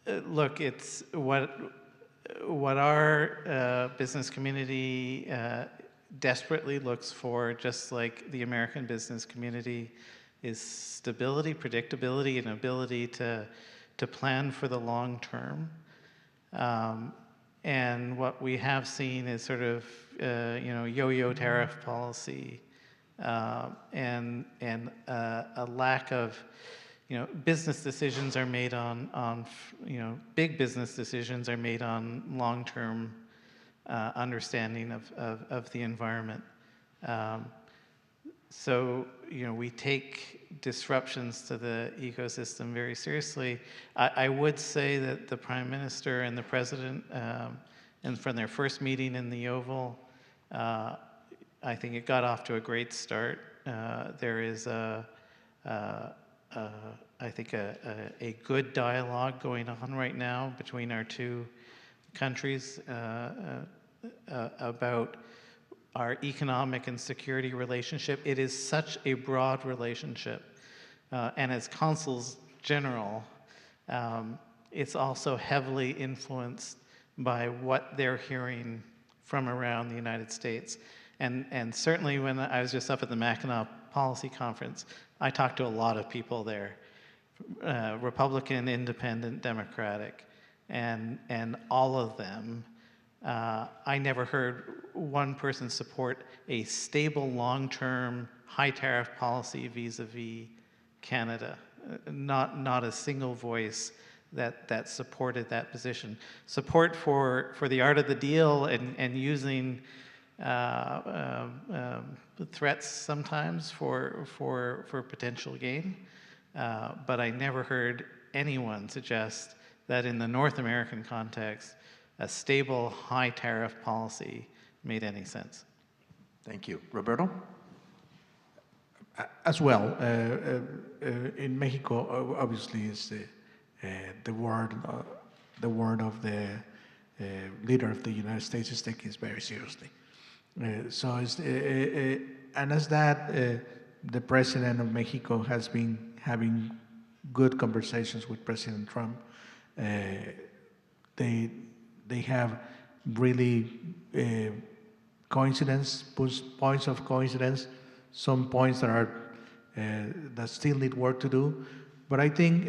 Look, it's what our business community desperately looks for, just like the American business community, is stability, predictability, and ability to plan for the long term. And what we have seen is sort of yo-yo tariff policy and a lack of business decisions are made on big business decisions are made on long-term understanding of the environment. So we take disruptions to the ecosystem very seriously. I would say that the Prime Minister and the President, and from their first meeting in the Oval, I think it got off to a great start. There is I think a good dialogue going on right now between our two countries about our economic and security relationship. It is such a broad relationship. And as Consuls General, it's also heavily influenced by what they're hearing from around the United States. And certainly when I was just up at the Mackinac Policy Conference, I talked to a lot of people there, Republican, Independent, Democratic, and all of them, I never heard one person support a stable, long-term, high-tariff policy vis-a-vis Canada. Not a single voice that supported that position. Support for the art of the deal and using threats sometimes for potential gain, but I never heard anyone suggest that in the North American context, a stable, high-tariff policy made any sense. Thank you. Roberto? As well, in Mexico, obviously, is the word of the leader of the United States is taken very seriously. And as that, the president of Mexico has been having good conversations with President Trump. They have really points of coincidence, some points that are that still need work to do. But I think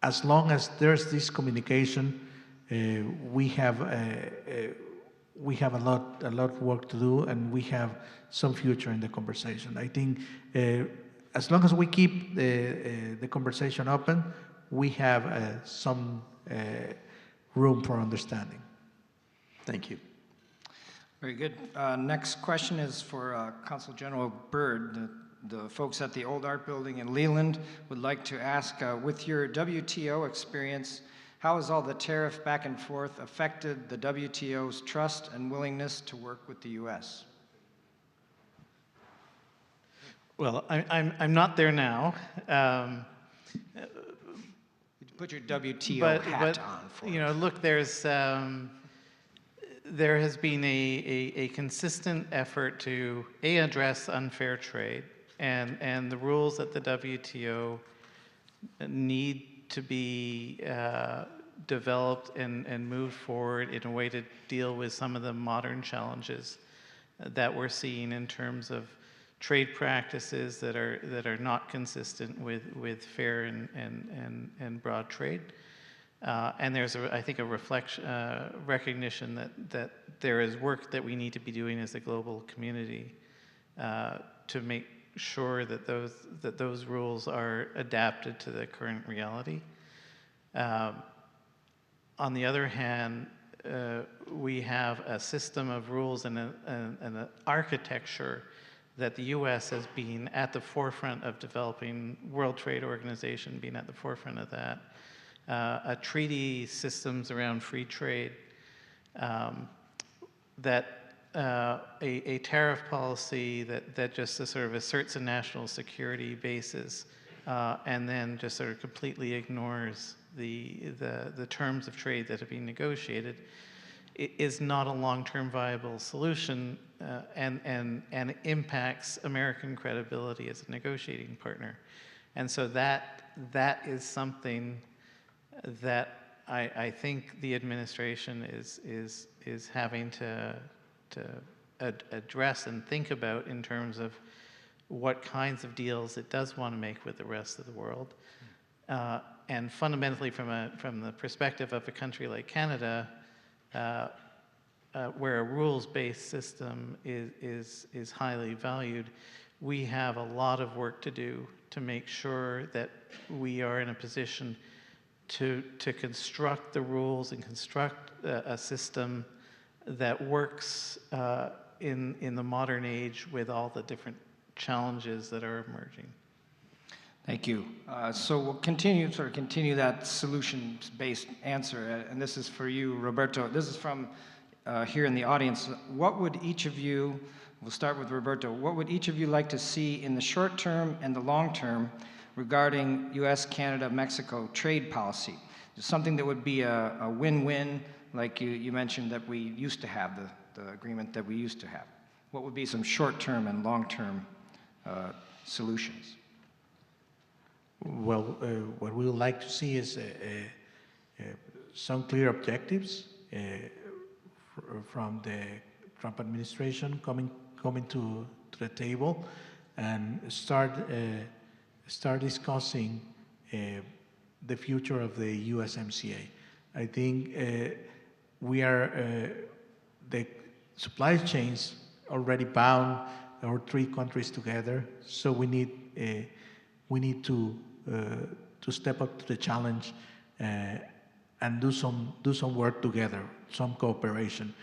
as long as there's this communication, we have we have a lot of work to do, and we have some future in the conversation. I think as long as we keep the conversation open, we have some room for understanding. Thank you. Very good. Next question is for Consul General Bird. The folks at the Old Art Building in Leland would like to ask, with your WTO experience, how has all the tariff back and forth affected the WTO's trust and willingness to work with the U.S.? Well, I'm not there now. Put your WTO hat on for you know, look, there has been a consistent effort to address unfair trade, and the rules at the WTO need to be developed and moved forward in a way to deal with some of the modern challenges that we're seeing in terms of trade practices that are not consistent with fair and broad trade. And there's, I think, a recognition that there is work that we need to be doing as a global community to make sure that those rules are adapted to the current reality. On the other hand, we have a system of rules and an architecture that the U.S. has been at the forefront of developing, World Trade Organization being at the forefront of that, a treaty systems around free trade, that a tariff policy that just sort of asserts a national security basis and then just sort of completely ignores the terms of trade that have been negotiated is not a long-term viable solution and impacts American credibility as a negotiating partner. And so that is something that I think the administration is having to address and think about in terms of what kinds of deals it does want to make with the rest of the world. And fundamentally, from the perspective of a country like Canada, where a rules-based system is highly valued, we have a lot of work to do to make sure that we are in a position to construct the rules and construct a system that works in the modern age with all the different challenges that are emerging. Thank you. So we'll continue that solutions-based answer, and this is for you, Roberto. This is from here in the audience. What would each of you, we'll start with Roberto, what would each of you like to see in the short term and the long term regarding U.S., Canada, Mexico trade policy? Something that would be a win-win, like you mentioned that we used to have, the agreement that we used to have. What would be some short-term and long-term solutions? Well, what we would like to see is some clear objectives from the Trump administration coming to the table, and start discussing the future of the USMCA. I think we are the supply chains already bound our three countries together, so we need to step up to the challenge and do some work together, some cooperation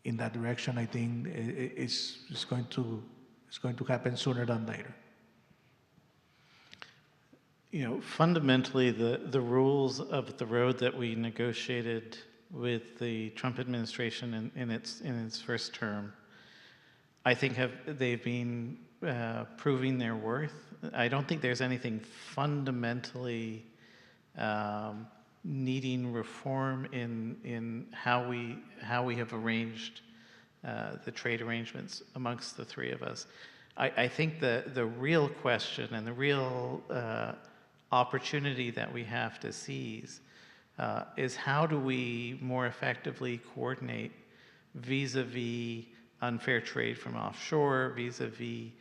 in that direction. I think it's going to happen sooner than later. You know, fundamentally, the rules of the road that we negotiated with the Trump administration in its first term, I think they've been proving their worth. I don't think there's anything fundamentally needing reform in how we have arranged the trade arrangements amongst the three of us. I think the real question and the real opportunity that we have to seize is how do we more effectively coordinate vis-a-vis unfair trade from offshore, vis-a-vis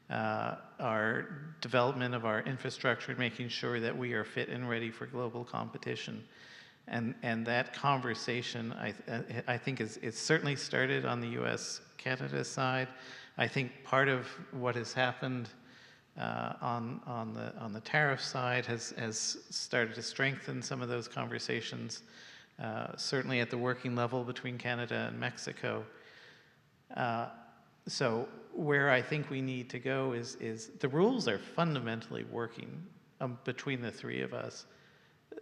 our development of our infrastructure, making sure that we are fit and ready for global competition. And that conversation, I think, is certainly started on the U.S.-Canada side. I think part of what has happened on the tariff side has started to strengthen some of those conversations, certainly at the working level between Canada and Mexico. So where I think we need to go is the rules are fundamentally working between the three of us.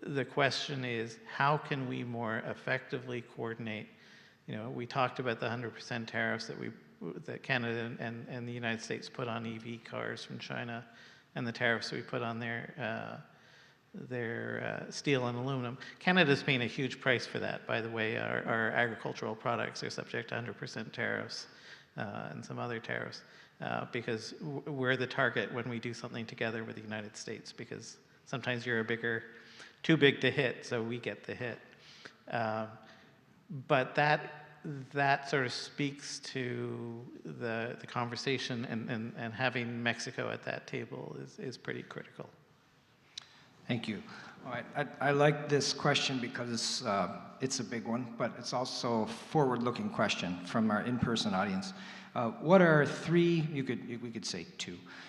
The question is, how can we more effectively coordinate? You know, we talked about the 100% tariffs that Canada and the United States put on EV cars from China, and the tariffs that we put on their steel and aluminum. Canada's paying a huge price for that, by the way. Our agricultural products are subject to 100% tariffs and some other tariffs because we're the target when we do something together with the United States, because sometimes you're too big to hit, so we get the hit. But that sort of speaks to the conversation, and having Mexico at that table is pretty critical. Thank you. All right. I like this question because it's a big one, but it's also a forward-looking question from our in-person audience. What are we could say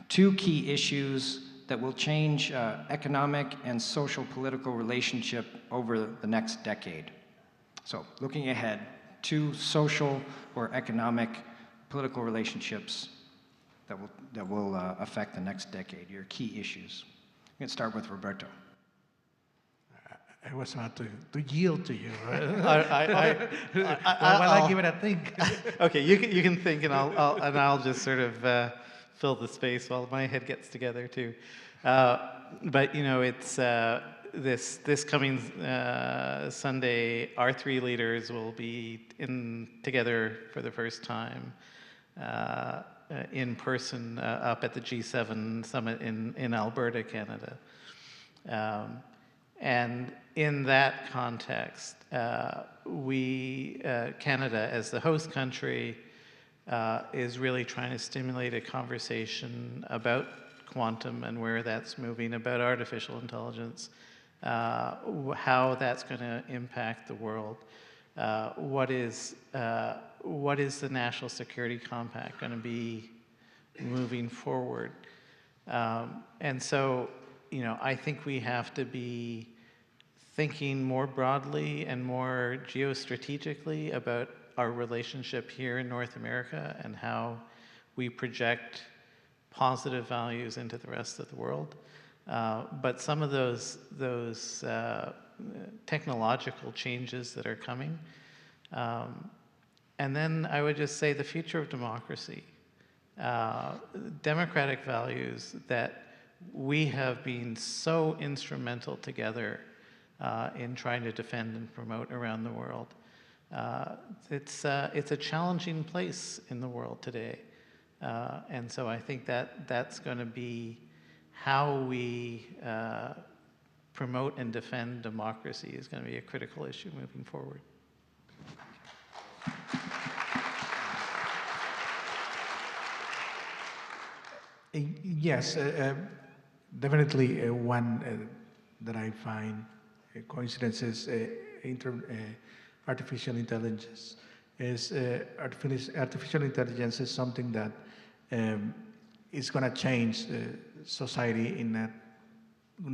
two key issues that will change economic and social political relationship over the next decade? So looking ahead, two social or economic political relationships that will affect the next decade, your key issues. We can start with Roberto. I was about to yield to you. I'll give it a think. Okay, you can think, and I'll just sort of fill the space while my head gets together too. But you know, it's this coming Sunday, our three leaders will be together for the first time in person up at the G7 summit in Alberta, Canada. And in that context, Canada, as the host country, is really trying to stimulate a conversation about quantum and where that's moving, about artificial intelligence, how that's going to impact the world. What is the National Security Compact going to be moving forward? And so, you know, I think we have to be thinking more broadly and more geostrategically about our relationship here in North America and how we project positive values into the rest of the world. But some of those technological changes that are coming. And then I would just say the future of democracy. Democratic values that we have been so instrumental together in trying to defend and promote around the world. It's a challenging place in the world today. And so I think that's going to be how we promote and defend democracy is going to be a critical issue moving forward. Yes, definitely one that I find coincidences artificial intelligence is artificial intelligence is something that is going to change society in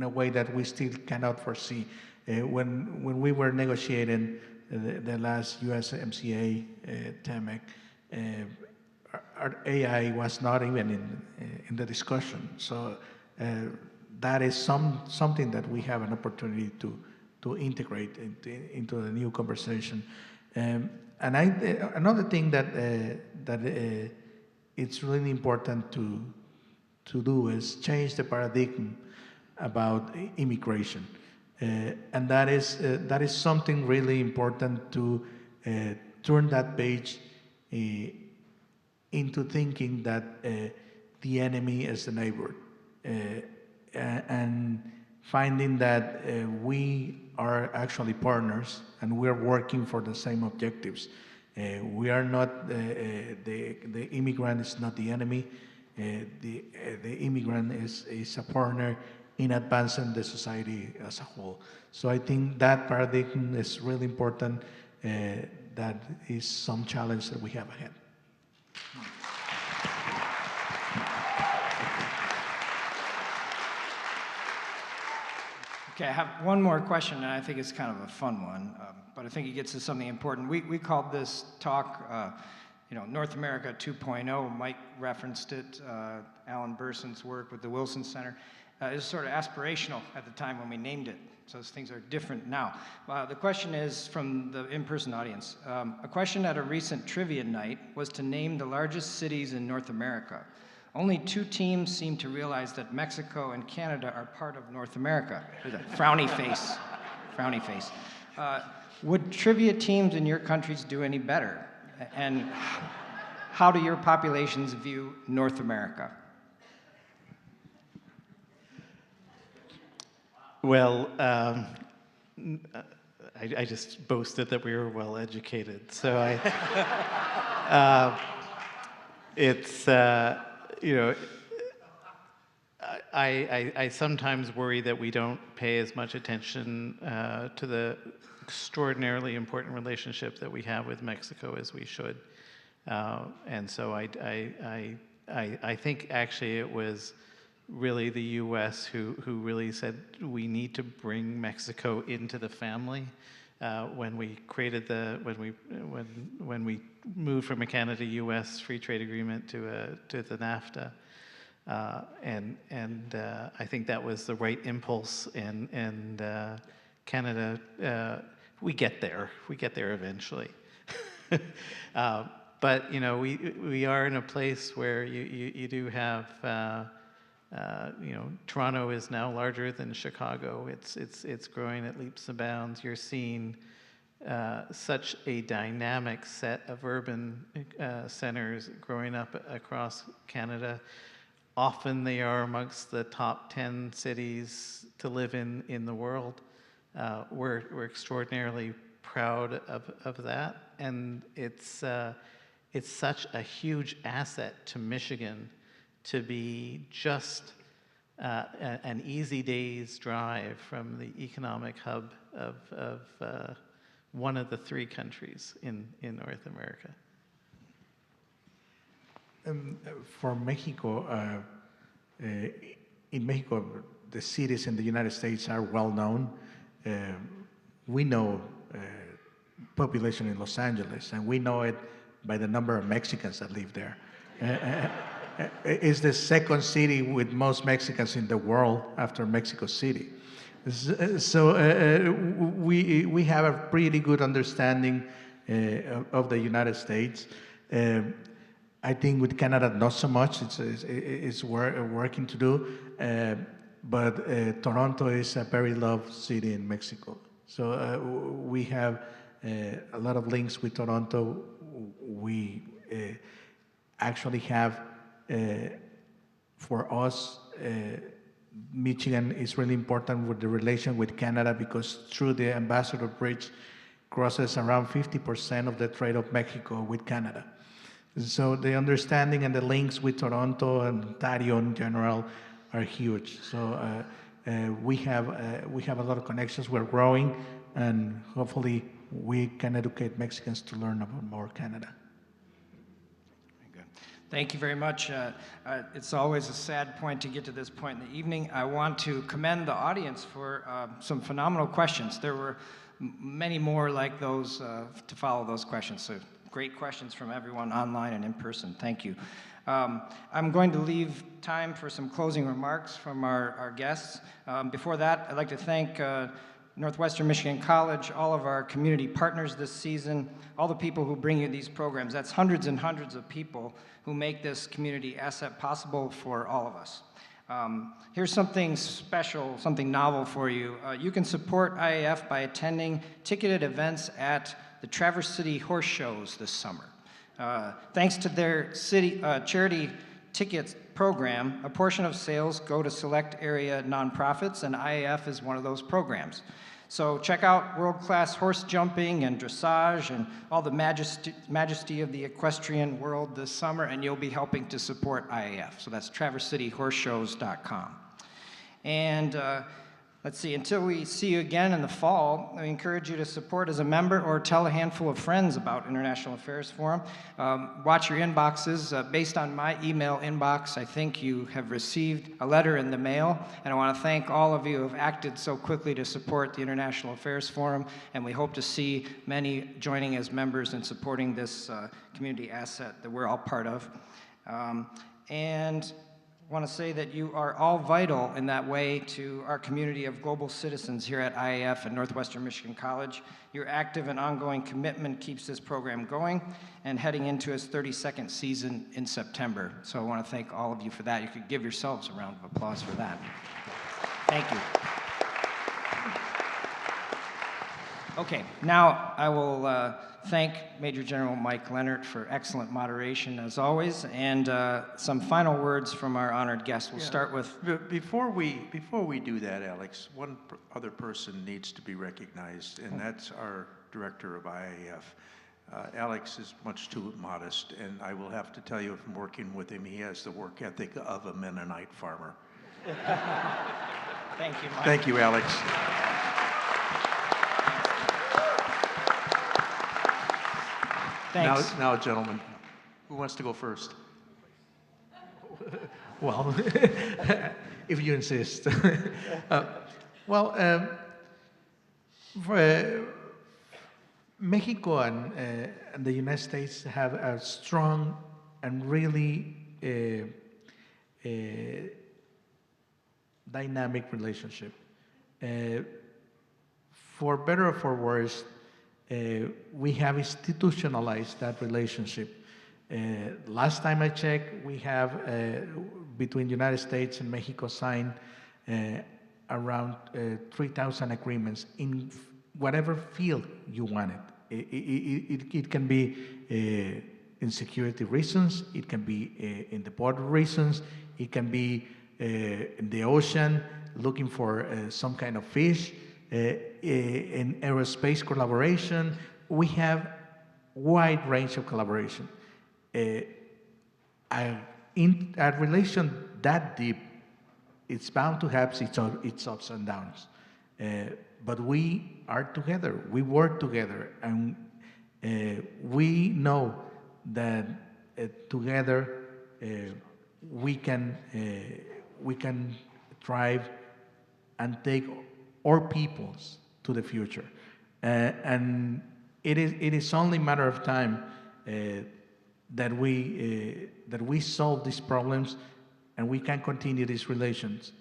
a way that we still cannot foresee. When we were negotiating the last USMCA TAMEC, our AI was not even in the discussion. So that is something that we have an opportunity to integrate into the new conversation. And another thing that it's really important to do is change the paradigm about immigration, and that is something really important to turn that page into thinking that the enemy is the neighbor, and finding that we are actually partners and we're working for the same objectives. We are not, the immigrant is not the enemy. The immigrant is a partner in advancing the society as a whole. So I think that paradigm is really important. That is some challenge that we have ahead. Okay, I have one more question, and I think it's kind of a fun one, but I think it gets to something important. We called this talk, North America 2.0. Mike referenced it. Alan Burson's work with the Wilson Center. It was sort of aspirational at the time when we named it, so things are different now. The question is from the in-person audience. A question at a recent trivia night was to name the largest cities in North America. Only 2 teams seem to realize that Mexico and Canada are part of North America. There's a frowny face, frowny face. Would trivia teams in your countries do any better? And how do your populations view North America? Well, I just boasted that we were well educated, so I sometimes worry that we don't pay as much attention to the extraordinarily important relationship that we have with Mexico as we should, and so I think actually it was really the U.S. who really said we need to bring Mexico into the family when we created when we moved from a Canada-U.S. free trade agreement to the NAFTA, and I think that was the right impulse, and Canada we get there eventually. But we are in a place where you do have. Toronto is now larger than Chicago. It's growing at leaps and bounds. You're seeing such a dynamic set of urban centers growing up across Canada. Often they are amongst the top 10 cities to live in the world. We're extraordinarily proud of that, and it's such a huge asset to Michigan to be just an easy day's drive from the economic hub of one of the 3 countries in North America. For Mexico, in Mexico, the cities in the United States are well known. We know population in Los Angeles, and we know it by the number of Mexicans that live there. It's the 2nd city with most Mexicans in the world after Mexico City. So we have a pretty good understanding of the United States. I think with Canada, not so much. It's working to do. But Toronto is a very loved city in Mexico. So we have a lot of links with Toronto. We actually have, for us, Michigan is really important with the relation with Canada because through the Ambassador Bridge crosses around 50% of the trade of Mexico with Canada. So the understanding and the links with Toronto and Ontario in general are huge. So we have a lot of connections. We're growing, and hopefully we can educate Mexicans to learn about more Canada. Thank you very much. It's always a sad point to get to this point in the evening. I want to commend the audience for some phenomenal questions. There were many more like those to follow those questions. So great questions from everyone online and in person. Thank you. I'm going to leave time for some closing remarks from our guests. Before that, I'd like to thank Northwestern Michigan College, all of our community partners this season, all the people who bring you these programs. That's hundreds and hundreds of people who make this community asset possible for all of us. Here's something special, something novel for you. You can support IAF by attending ticketed events at the Traverse City Horse Shows this summer. Thanks to their city charity tickets program, a portion of sales go to select area nonprofits, and IAF is one of those programs. So check out world-class horse jumping and dressage and all the majesty of the equestrian world this summer, and you'll be helping to support IAF. So that's TraverseCityHorseShows.com. And let's see, until we see you again in the fall, I encourage you to support as a member or tell a handful of friends about International Affairs Forum. Watch your inboxes. Based on my email inbox, I think you have received a letter in the mail, and I want to thank all of you who have acted so quickly to support the International Affairs Forum, and we hope to see many joining as members and supporting this community asset that we're all part of. And I want to say that you are all vital in that way to our community of global citizens here at IAF and Northwestern Michigan College. Your active and ongoing commitment keeps this program going and heading into its 32nd season in September. So I want to thank all of you for that. You could give yourselves a round of applause for that. Thank you. Okay, now I will thank Major General Mike Lehnert for excellent moderation as always, and some final words from our honored guest. We'll start with... Before we do that, Alex, one other person needs to be recognized, and that's our director of IAF. Alex is much too modest, and I will have to tell you, from working with him, he has the work ethic of a Mennonite farmer. Thank you, Mike. Thank you, Alex. Thanks. Now, gentlemen, who wants to go first? Well, if you insist. Mexico and the United States have a strong and really dynamic relationship. For better or for worse, we have institutionalized that relationship. Last time I checked, we have, between the United States and Mexico, signed around 3,000 agreements in whatever field you want it. It can be in security reasons, it can be in the border reasons, it can be in the ocean, looking for some kind of fish, in aerospace collaboration. We have wide range of collaboration. A relation that deep, it's bound to have its ups and downs. But we are together, we work together, and we know that together we can thrive and take our peoples to the future. And it is only a matter of time that we solve these problems and we can continue these relations.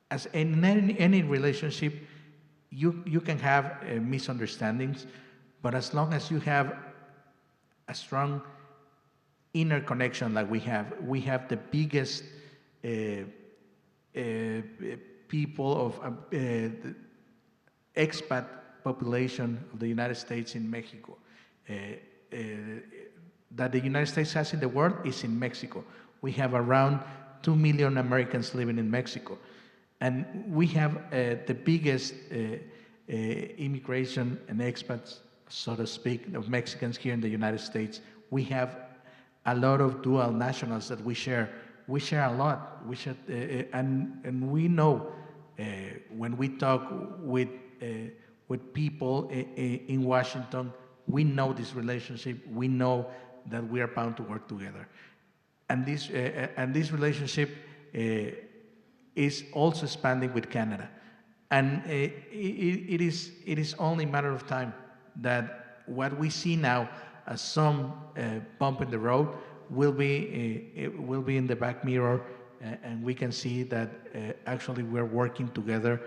As in any relationship, you can have misunderstandings, but as long as you have a strong inner connection like we have the biggest people of the expat population of the United States in Mexico. That the United States has in the world is in Mexico. We have around 2 million Americans living in Mexico. And we have the biggest immigration and expats, so to speak, of Mexicans here in the United States. We have a lot of dual nationals that we share. We share a lot. We share, and we know when we talk with people in Washington, we know this relationship. We know that we are bound to work together, and this relationship is also expanding with Canada, and it is only a matter of time that what we see now as some bump in the road will be in the back mirror, and we can see that actually we're working together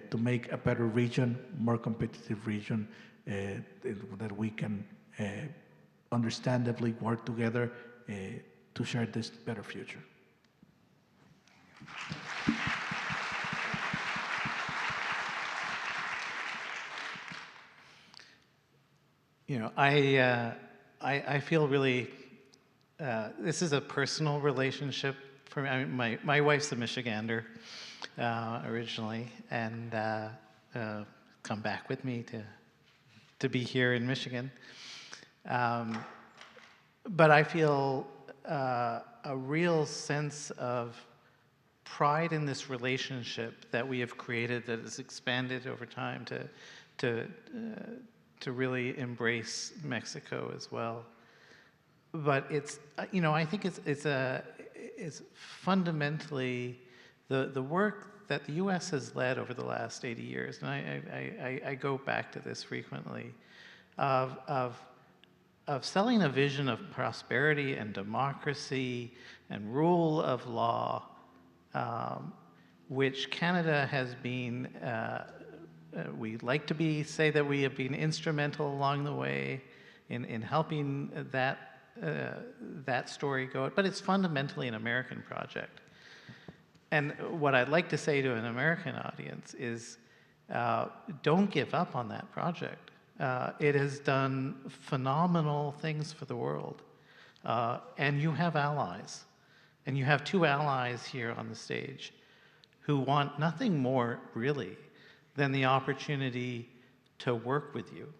to make a better region, more competitive region, that we can understandably work together to share this better future. You know, I feel really, this is a personal relationship for me. I mean, my wife's a Michigander originally, and come back with me to be here in Michigan. But I feel a real sense of pride in this relationship that we have created that has expanded over time to really embrace Mexico as well. But it's, I think it's fundamentally the work that the U.S. has led over the last 80 years, and I go back to this frequently, of selling a vision of prosperity and democracy and rule of law, which Canada has been, we like to say that we have been instrumental along the way in helping that story go, but it's fundamentally an American project. And what I'd like to say to an American audience is, don't give up on that project. It has done phenomenal things for the world. And you have allies. And you have two allies here on the stage who want nothing more, really, than the opportunity to work with you.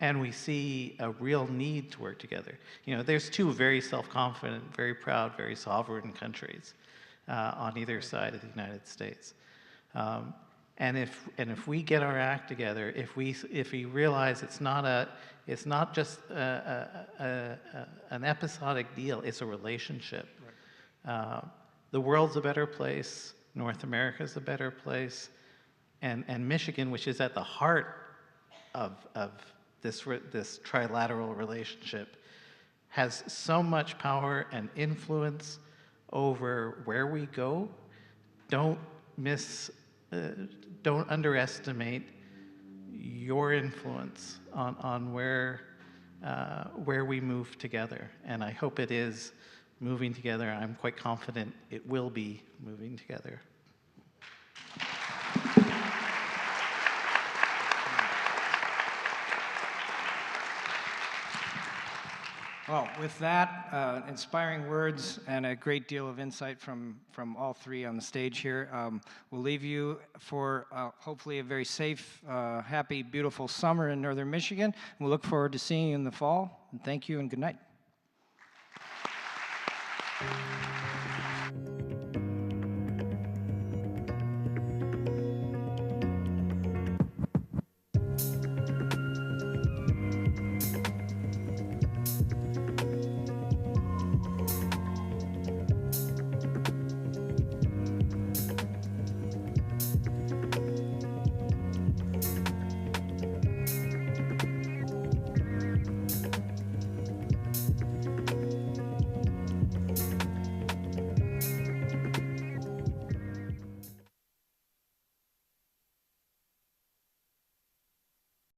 And we see a real need to work together. There's two very self-confident, very proud, very sovereign countries on either side of the United States. And if we get our act together, if we realize it's not just an episodic deal, it's a relationship. Right. The world's a better place. North America's a better place, and Michigan, which is at the heart of this trilateral relationship, has so much power and influence over where we go. Don't underestimate your influence on where we move together. And I hope it is moving together. I'm quite confident it will be moving together. Well, with that, inspiring words and a great deal of insight from all three on the stage here, we'll leave you for hopefully a very safe, happy, beautiful summer in northern Michigan. We'll look forward to seeing you in the fall. And thank you and good night.